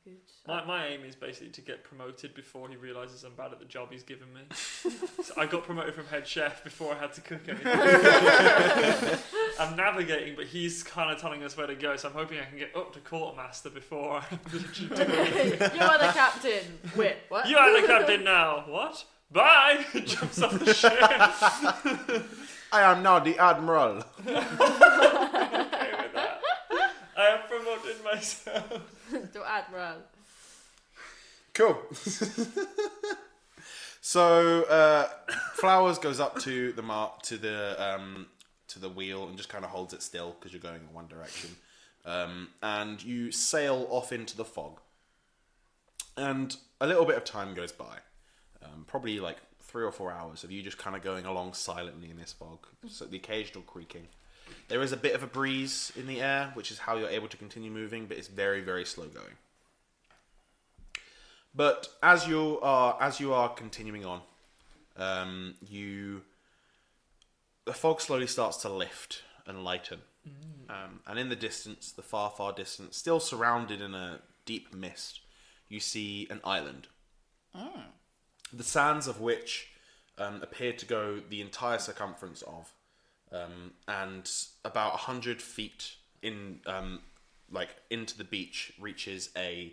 Good. My aim is basically to get promoted before he realises I'm bad at the job he's given me. So I got promoted from head chef before I had to cook anything. I'm navigating, but he's kind of telling us where to go, so I'm hoping I can get up to quartermaster before I have to do it. You are the captain. Wait, what? You are the captain now. What? Bye! Jumps off the ship. I am now the admiral. Okay with that. I have promoted myself. To Admiral. Cool. So Flowers goes up to the wheel and just kind of holds it still because you're going in one direction, and you sail off into the fog. And a little bit of time goes by, probably like 3 or 4 hours of you just kind of going along silently in this fog. So the occasional creaking. There is a bit of a breeze in the air, which is how you're able to continue moving, but it's very, very slow going. But as you are continuing on, the fog slowly starts to lift and lighten, and in the distance, the far, far distance, still surrounded in a deep mist, you see an island. The sands of which appear to go the entire circumference of, and about 100 feet in, into the beach reaches a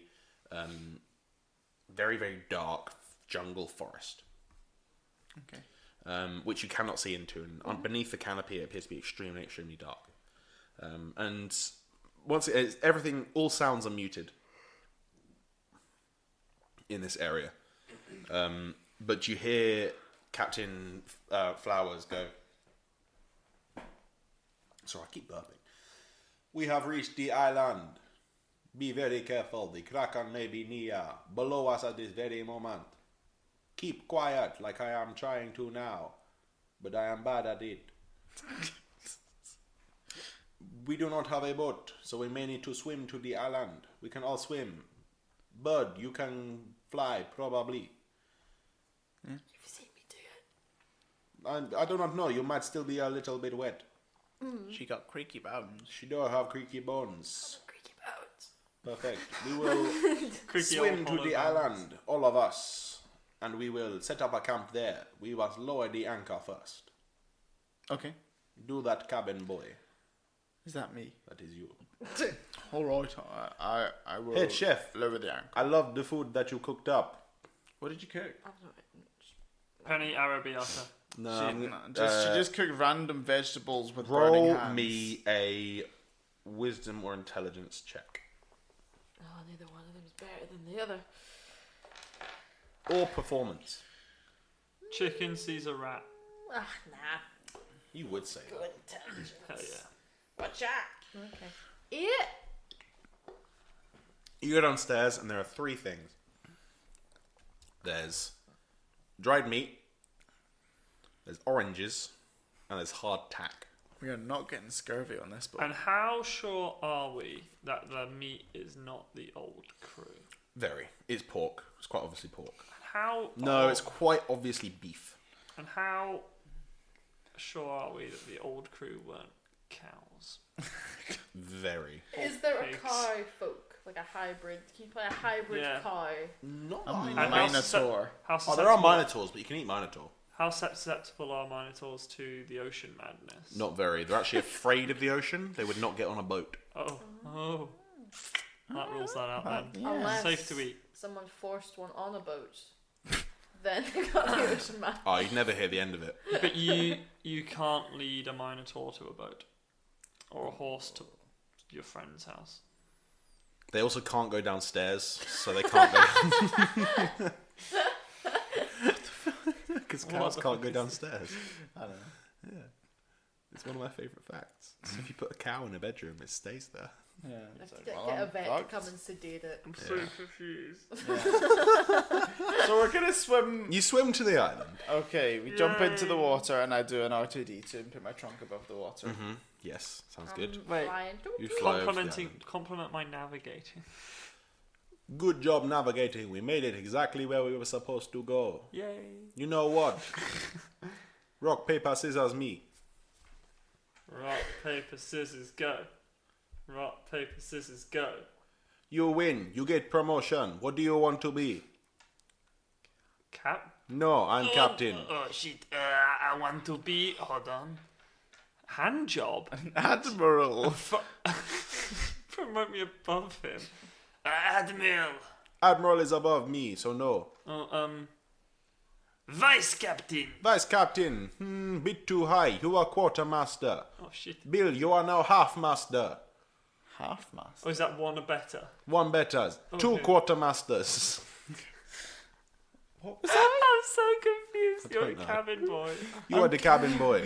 very, very dark jungle forest. Okay. Which you cannot see into, and beneath the canopy it appears to be extremely, extremely dark. And once everything, all sounds are muted in this area. But you hear Captain Flowers go. Sorry, I keep burping. We have reached the island. Be very careful. The Kraken may be near, below us at this very moment. Keep quiet, like I am trying to now, but I am bad at it. We do not have a boat, so we may need to swim to the island. We can all swim. Bird, you can fly, probably. Have you seen me do it? I do not know. You might still be a little bit wet. She got creaky bones. She does have creaky bones. Creaky bones. Perfect. We will Creaky swim old to the hollow island, all of us, and we will set up a camp there. We must lower the anchor first. Okay. Do that, cabin boy. Is that me? That is you. All right, I will. Head chef. Lower the anchor. I love the food that you cooked up. What did you cook? Penny Arabiata. No, She just cooked random vegetables with burning roll hands. me a wisdom or intelligence check. Oh, neither one of them is better than the other. Or performance. Chicken sees a rat. Ah, nah. You would say Good that. intelligence. Hell yeah. Watch out. Okay. 8. You go downstairs and there are 3 things. There's dried meat, there's oranges, and there's hardtack. We are not getting scurvy on this boat. And how sure are we that the meat is not the old crew? Very. It's pork. It's quite obviously pork. How? No, it's quite obviously beef. And how sure are we that the old crew weren't cows? Very. Is there a pigs. cow folk? Like a hybrid? Can you play a hybrid Yeah. cow? Not A And how minotaur. How Oh, there are susceptible- minotaurs, but you can eat minotaur. How susceptible are minotaurs to the ocean madness? Not very. They're actually afraid of the ocean. They would not get on a boat. Oh. That rules that out then. Yeah. Unless Safe to eat. someone forced one on a boat. Then they got the ocean man. Oh, you'd never hear the end of it. But you can't lead a minotaur to a boat. Or a horse to your friend's house. They also can't go downstairs, so they can't go. Because cows the can't fuck go is downstairs. I don't know. Yeah, it's one of my favourite facts. So if you put a cow in a bedroom, it stays there. Yeah. I It's have like, to get, well, get a I'm vet fucked. to come and sedate it. I'm so confused. So we're gonna swim. You swim to the island. Okay, we jump into the Yay. water and I do an R2D2 and put my trunk above the water. Mm-hmm. Yes, sounds good. Wait. Flying. You fly over to the Complimenting, island. compliment my navigating. Good job navigating. We made it exactly where we were supposed to go. Yay. You know what? Rock, paper, scissors, me. Rock, paper, scissors, go. Rock, paper, scissors, go. You win. You get promotion. What do you want to be? Cap? No, I'm captain. Oh, shit. I want to be. Hold on. Hand job? Admiral. Promote me above him. Admiral. Admiral is above me, so no. Oh, Vice captain. Vice captain, bit too high. You are quartermaster. Oh, shit. Bill, you are now half master. Half mast. Oh, is that one a better? One better. Two Okay. quartermasters. I'm so confused. You're a don't know. cabin boy. You are the cabin boy.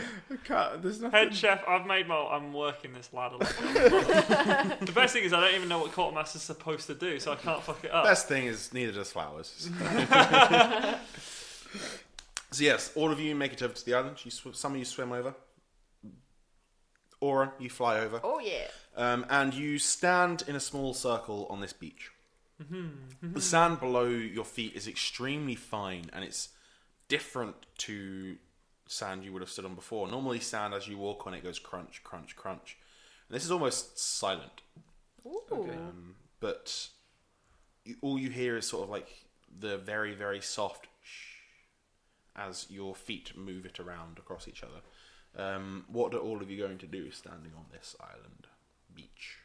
There's nothing. Head chef, I'm working this ladder. Like the best thing is I don't even know what quartermaster's supposed to do, so I can't fuck it up. Best thing is neither does flowers. So yes, all of you make it over to the island. Some of you swim over. Aura, you fly over. Oh yeah. And you stand in a small circle on this beach. The sand below your feet is extremely fine, and it's different to sand you would have stood on before. Normally, sand as you walk on it goes crunch, crunch, crunch. And this is almost silent. Ooh. But all you hear is sort of like the very, very soft shh as your feet move it around across each other. What are all of you going to do standing on this island beach?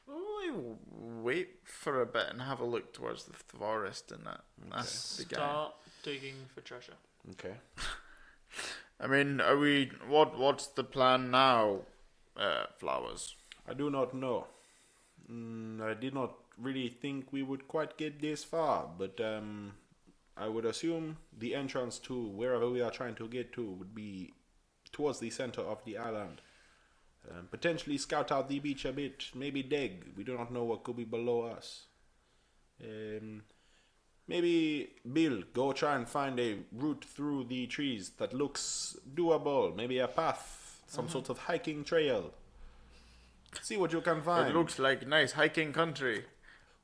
We'll wait for a bit and have a look towards the forest and that. That's the guy. Start digging for treasure. Okay. I mean, are we? What's the plan now, Flowers? I do not know. I did not really think we would quite get this far, but I would assume the entrance to wherever we are trying to get to would be towards the center of the island. Potentially scout out the beach a bit, maybe dig. We do not know what could be below us. Maybe Bill, go try and find a route through the trees that looks doable. Maybe a path, some sort of hiking trail. See what you can find. It looks like nice hiking country.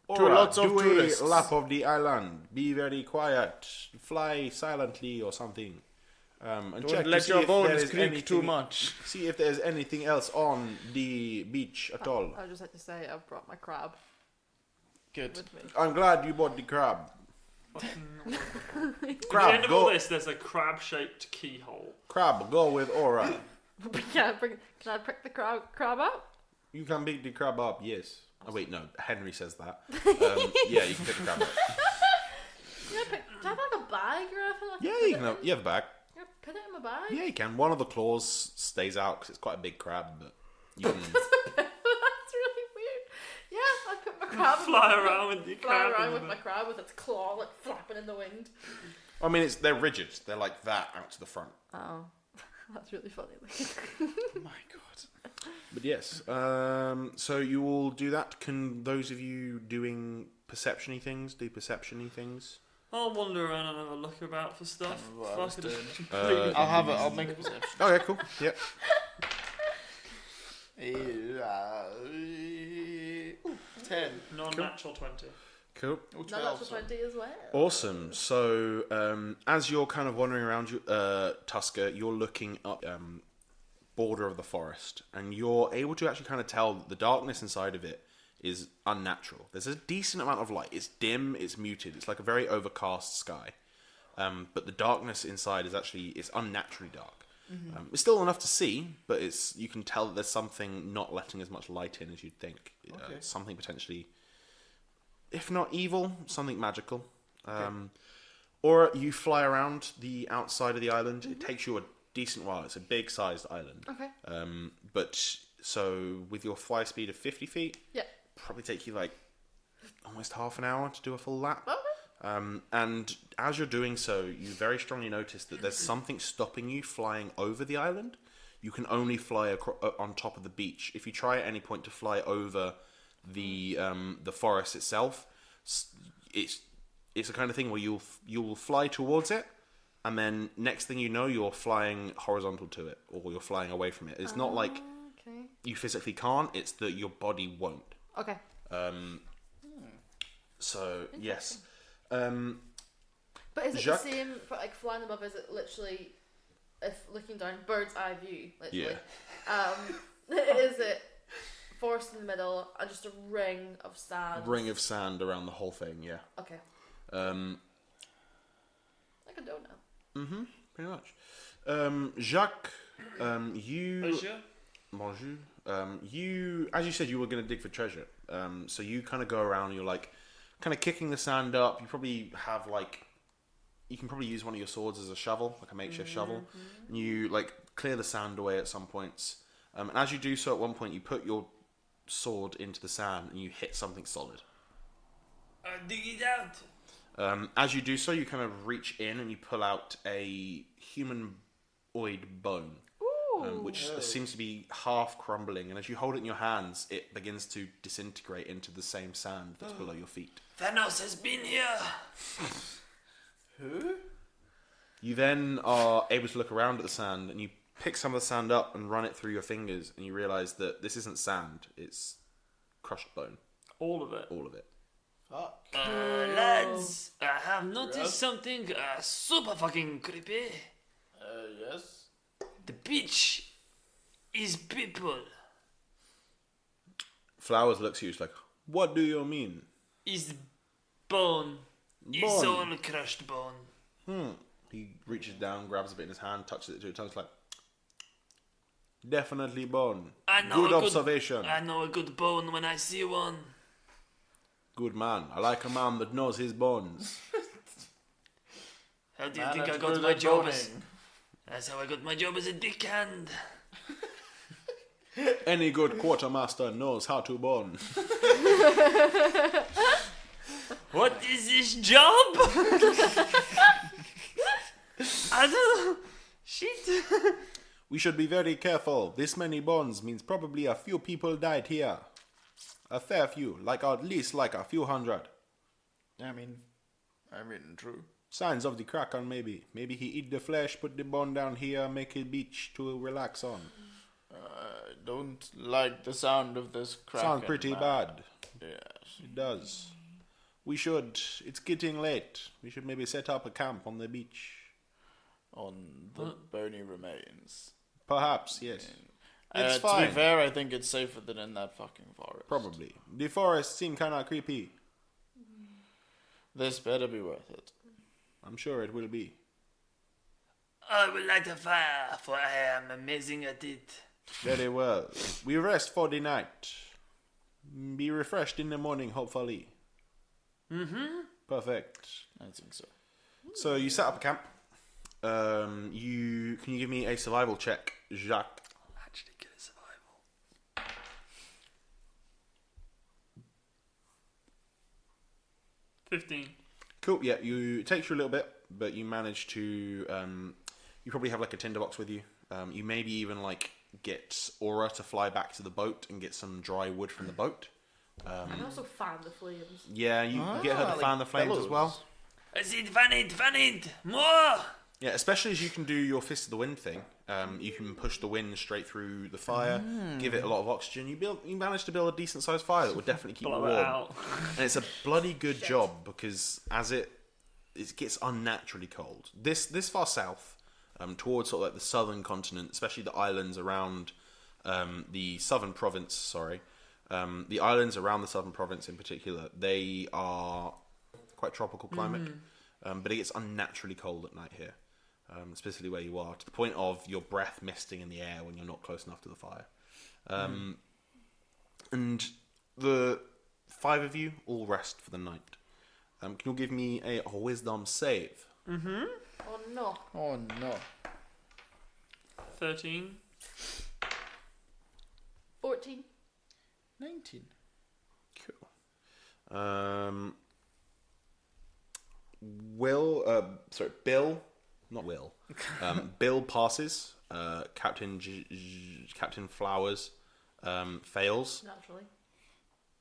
Or lots of do tourists. a lap of the island. Be very quiet. Fly silently or something. And Don't check to let see your if there bones is creak too anything- much. See if there's anything else on the beach at all. I would just like to say I've brought my crab Good. with me. I'm glad you bought the crab. At the Crab, end of all go. this, there's a crab-shaped keyhole. Crab, go with Aura. Can I pick the crab up? You can pick the crab up, yes. Oh wait, no, Henry says that. Yeah, you can pick the crab up. Do I have like a bag or anything? Yeah, you can. You have a bag. Can I put it in my bag? Yeah, you can. One of the claws stays out because it's quite a big crab, but you can. That's really weird. Yeah, I put my crab. Fly around with your crab. Fly around with my crab with its claw like flapping in the wind. I mean, they're rigid. They're like that out to the front. Oh, that's really funny. Oh my god. But yes, so you all do that. Can those of you doing perception-y things do perception-y things? I'll wander around and have a look about for stuff. Can't remember what I was Fuck it. doing. Completely I'll make a perception. Oh yeah, cool. Yep. 10. non-natural 20. Cool. Oh, No, 12, that's a sorry. 20 as well. Awesome. So, as you're kind of wandering around, Tusker, you're looking up border of the forest, and you're able to actually kind of tell that the darkness inside of it is unnatural. There's a decent amount of light. It's dim. It's muted. It's like a very overcast sky. But the darkness inside is it's unnaturally dark. It's still enough to see, but you can tell that there's something not letting as much light in as you'd think. Okay. Something potentially, if not evil, something magical. Or you fly around the outside of the island. It takes you a decent while. It's a big-sized island. Okay. But so with your fly speed of 50 feet, Yeah. probably take you like almost half an hour to do a full lap. Okay. And as you're doing so, you very strongly notice that there's something stopping you flying over the island. You can only fly on top of the beach. If you try at any point to fly over the forest itself, it's the kind of thing where you'll fly towards it, and then next thing you know, you're flying horizontal to it, or you're flying away from it. It's not like Okay. you physically can't; it's that your body won't. Okay. So yes. But is it Jacques? the same for like flying above? Is it literally, if looking down, bird's eye view? Literally. Is it forest in the middle and just a ring of sand? Ring of sand around the whole thing, yeah. Okay. Like a donut. Pretty much. Jacques, you... Bonjour. Bonjour. You, as you said, you were going to dig for treasure. So you kind of go around and you're like, kind of kicking the sand up. You probably have like... You can probably use one of your swords as a shovel, like a makeshift shovel. And you like clear the sand away at some points. And as you do so at one point, you put your sword into the sand and you hit something solid. Dig it out. As you do so, you kind of reach in and you pull out a humanoid bone, which seems to be half crumbling. And as you hold it in your hands, it begins to disintegrate into the same sand that's below your feet. Thanos has been here. Who? You then are able to look around at the sand and you pick some of the sand up and run it through your fingers, and you realize that this isn't sand, it's crushed bone. All of it. All of it. Fuck. Lads, I have noticed something super fucking creepy. Yes. The beach is people. Flowers looks at you, it's like, what do you mean? Is bone. It's all crushed bone. He reaches down, grabs a bit in his hand, touches it to his tongue, it's like, definitely bone. I know Good a observation. I know a good bone when I see one. Good man. I like a man that knows his bones. How do you Man, think I that's got good my at job boning. as... That's how I got my job as a deckhand. Any good quartermaster knows how to bone. What is this job? I don't know. Shit. We should be very careful. This many bones means probably a few people died here. A fair few, like at least like a few hundred. I mean, true. Signs of the Kraken, maybe. Maybe he eat the flesh, put the bone down here, make a beach to relax on. I don't like the sound of this crack. Sounds pretty bad. Yes. It does. We should. It's getting late. We should maybe set up a camp on the beach. On the bony remains. Perhaps, yes. It's To fine. be fair, I think it's safer than in that fucking forest. Probably. The forest seemed kind of creepy. This better be worth it. I'm sure it will be. I will light a fire, for I am amazing at it. Very well. We rest for the night. Be refreshed in the morning, hopefully. Mm-hmm. Perfect. I think so. So you set up a camp. Can you give me a survival check, Jacques? Actually, get a survival. 15. Cool. Yeah, it takes you a little bit, but you manage to. You probably have like a tinderbox with you. You maybe even like get Aura to fly back to the boat and get some dry wood from the boat. And also fan the flames. Yeah, you get her to like fan the flames bellows. as well. I said, fan it, more! Yeah, especially as you can do your Fist of the Wind thing. You can push the wind straight through the fire, give it a lot of oxygen. You manage to build a decent sized fire that would definitely keep Blow it it warm. out. And it's a bloody good job because as it gets unnaturally cold. This far south, towards sort of like the southern continent, especially the islands around the southern province. Sorry, the islands around the southern province in particular, they are quite tropical climate, but it gets unnaturally cold at night here. Specifically where you are, to the point of your breath misting in the air when you're not close enough to the fire. And the 5 of you all rest for the night. Can you give me a wisdom save? Oh no. Oh no. 13. 14. 19. Cool. Bill, not Will. Bill passes. Captain Flowers fails. Naturally.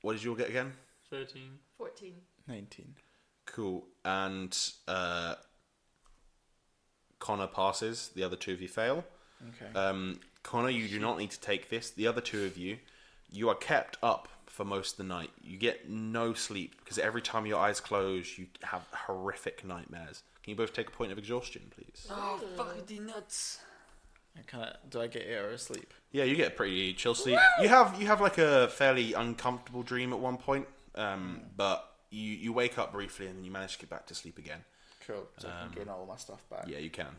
What did you all get again? 13. 14. 19. Cool. And Connor passes. The other 2 of you fail. Okay. Connor, you do not need to take this. The other 2 of you are kept up for most of the night. You get no sleep because every time your eyes close, you have horrific nightmares. Can you both take a point of exhaustion, please? Oh, fuck the nuts. Do I get 8 hours sleep? Yeah, you get pretty chill sleep. You have like a fairly uncomfortable dream at one point, but you wake up briefly and then you manage to get back to sleep again. Cool. So I can gain all my stuff back. Yeah, you can.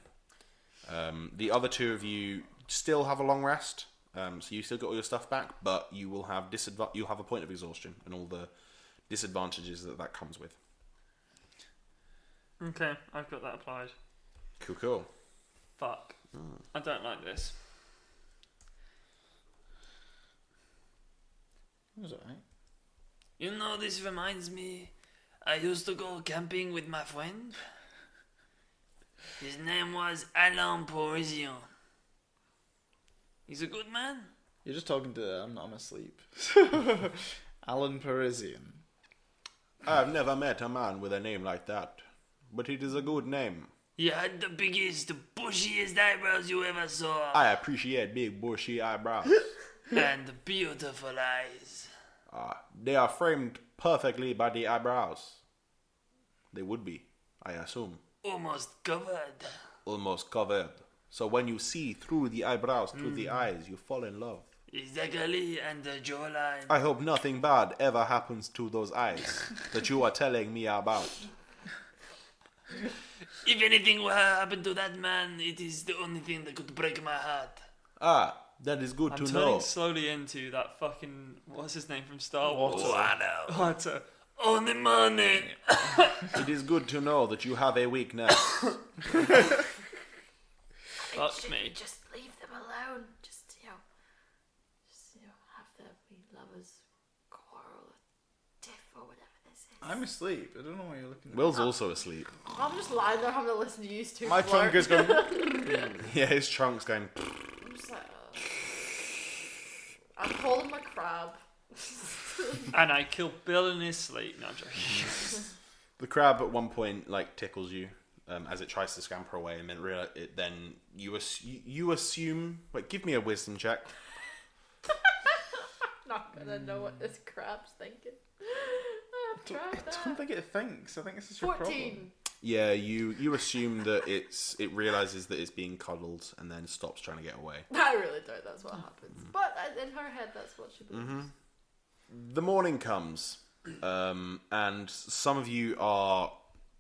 The other 2 of you still have a long rest, so you still get all your stuff back, but you will have you'll have a point of exhaustion and all the disadvantages that comes with. Okay, I've got that applied. Cool. Fuck. I don't like this. It was alright. You know, this reminds me. I used to go camping with my friend. His name was Alain Parisian. He's a good man. You're just talking to I'm asleep. Alan Parisian. I've never met a man with a name like that, but it is a good name. He had the biggest, bushiest eyebrows you ever saw. I appreciate big bushy eyebrows. And beautiful eyes. They are framed perfectly by the eyebrows. They would be, I assume. Almost covered. Almost covered. So when you see through the eyebrows, through the eyes, you fall in love. Exactly, and the jawline. I hope nothing bad ever happens to those eyes that you are telling me about. If anything were to happen to that man, it is the only thing that could break my heart. That is good I'm to turning know. slowly into that fucking... What's his name from Star Wars? Watto. Watto. On the money. It is good to know that you have a weakness. Fuck me. Just leave them alone. Just have them be lovers, quarrel, tiff, or whatever this is. I'm asleep. I don't know why you're looking at me. Will's also asleep. I'm just lying there having to listen to you two. My flirt. trunk is going. Yeah, his trunk's going. I'm just like, I'm calling my crab. And I kill Bill in his sleep. No, I'm joking. The crab at one point like tickles you as it tries to scamper away, and then you assume. Wait, give me a wisdom check. Not gonna know what this crab's thinking. I've tried I that. don't think it thinks. I think this is your 14. problem. Yeah, you assume that it realizes that it's being cuddled and then stops trying to get away. I really doubt that's what happens. But in her head, that's what she believes. The morning comes, and some of you are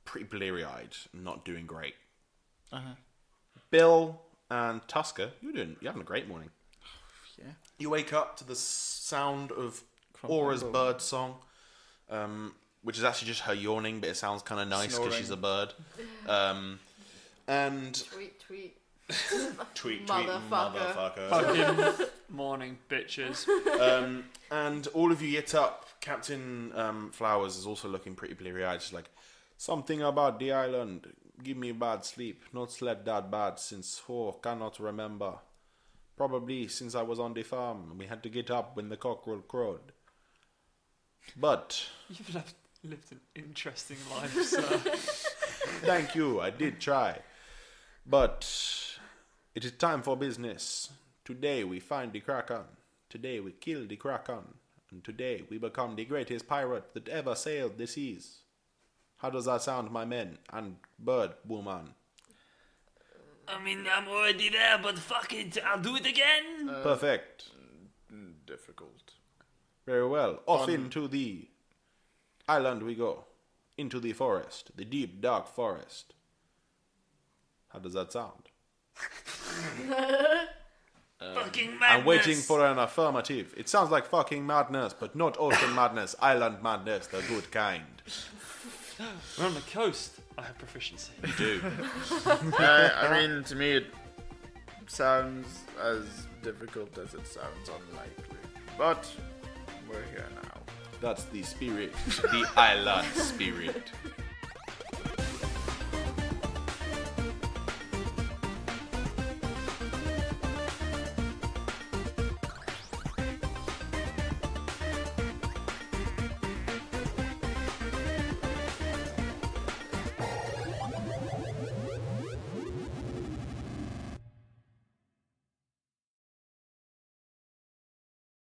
pretty bleary-eyed, not doing great. Bill and Tusker, you're having a great morning. Yeah. You wake up to the sound of Aura's bird song, which is actually just her yawning, but it sounds kind of nice because she's a bird. And Tweet. tweet, Motherfucker. Fucking morning, bitches. And all of you get up. Captain Flowers is also looking pretty bleary-eyed. She's like, something about the island. Give me bad sleep. Not slept that bad since cannot remember. Probably since I was on the farm. We had to get up when the cockerel crowed. But You've lived an interesting life, sir. thank you, I did try. But it is time for business. Today we find the Kraken. Today we kill the Kraken. And today we become the greatest pirate that ever sailed the seas. How does that sound, my men and bird woman? I mean, I'm already there, but fuck it, I'll do it again. Perfect. Difficult. Very well. Off into the island we go. Into the forest. The deep, dark forest. How does that sound? Fucking madness. I'm waiting for an affirmative. It sounds like fucking madness, but not ocean madness, island madness, the good kind. We're on the coast. I have proficiency. You do. I mean, to me, it sounds as difficult as it sounds unlikely. But we're here now. That's the spirit. The island spirit.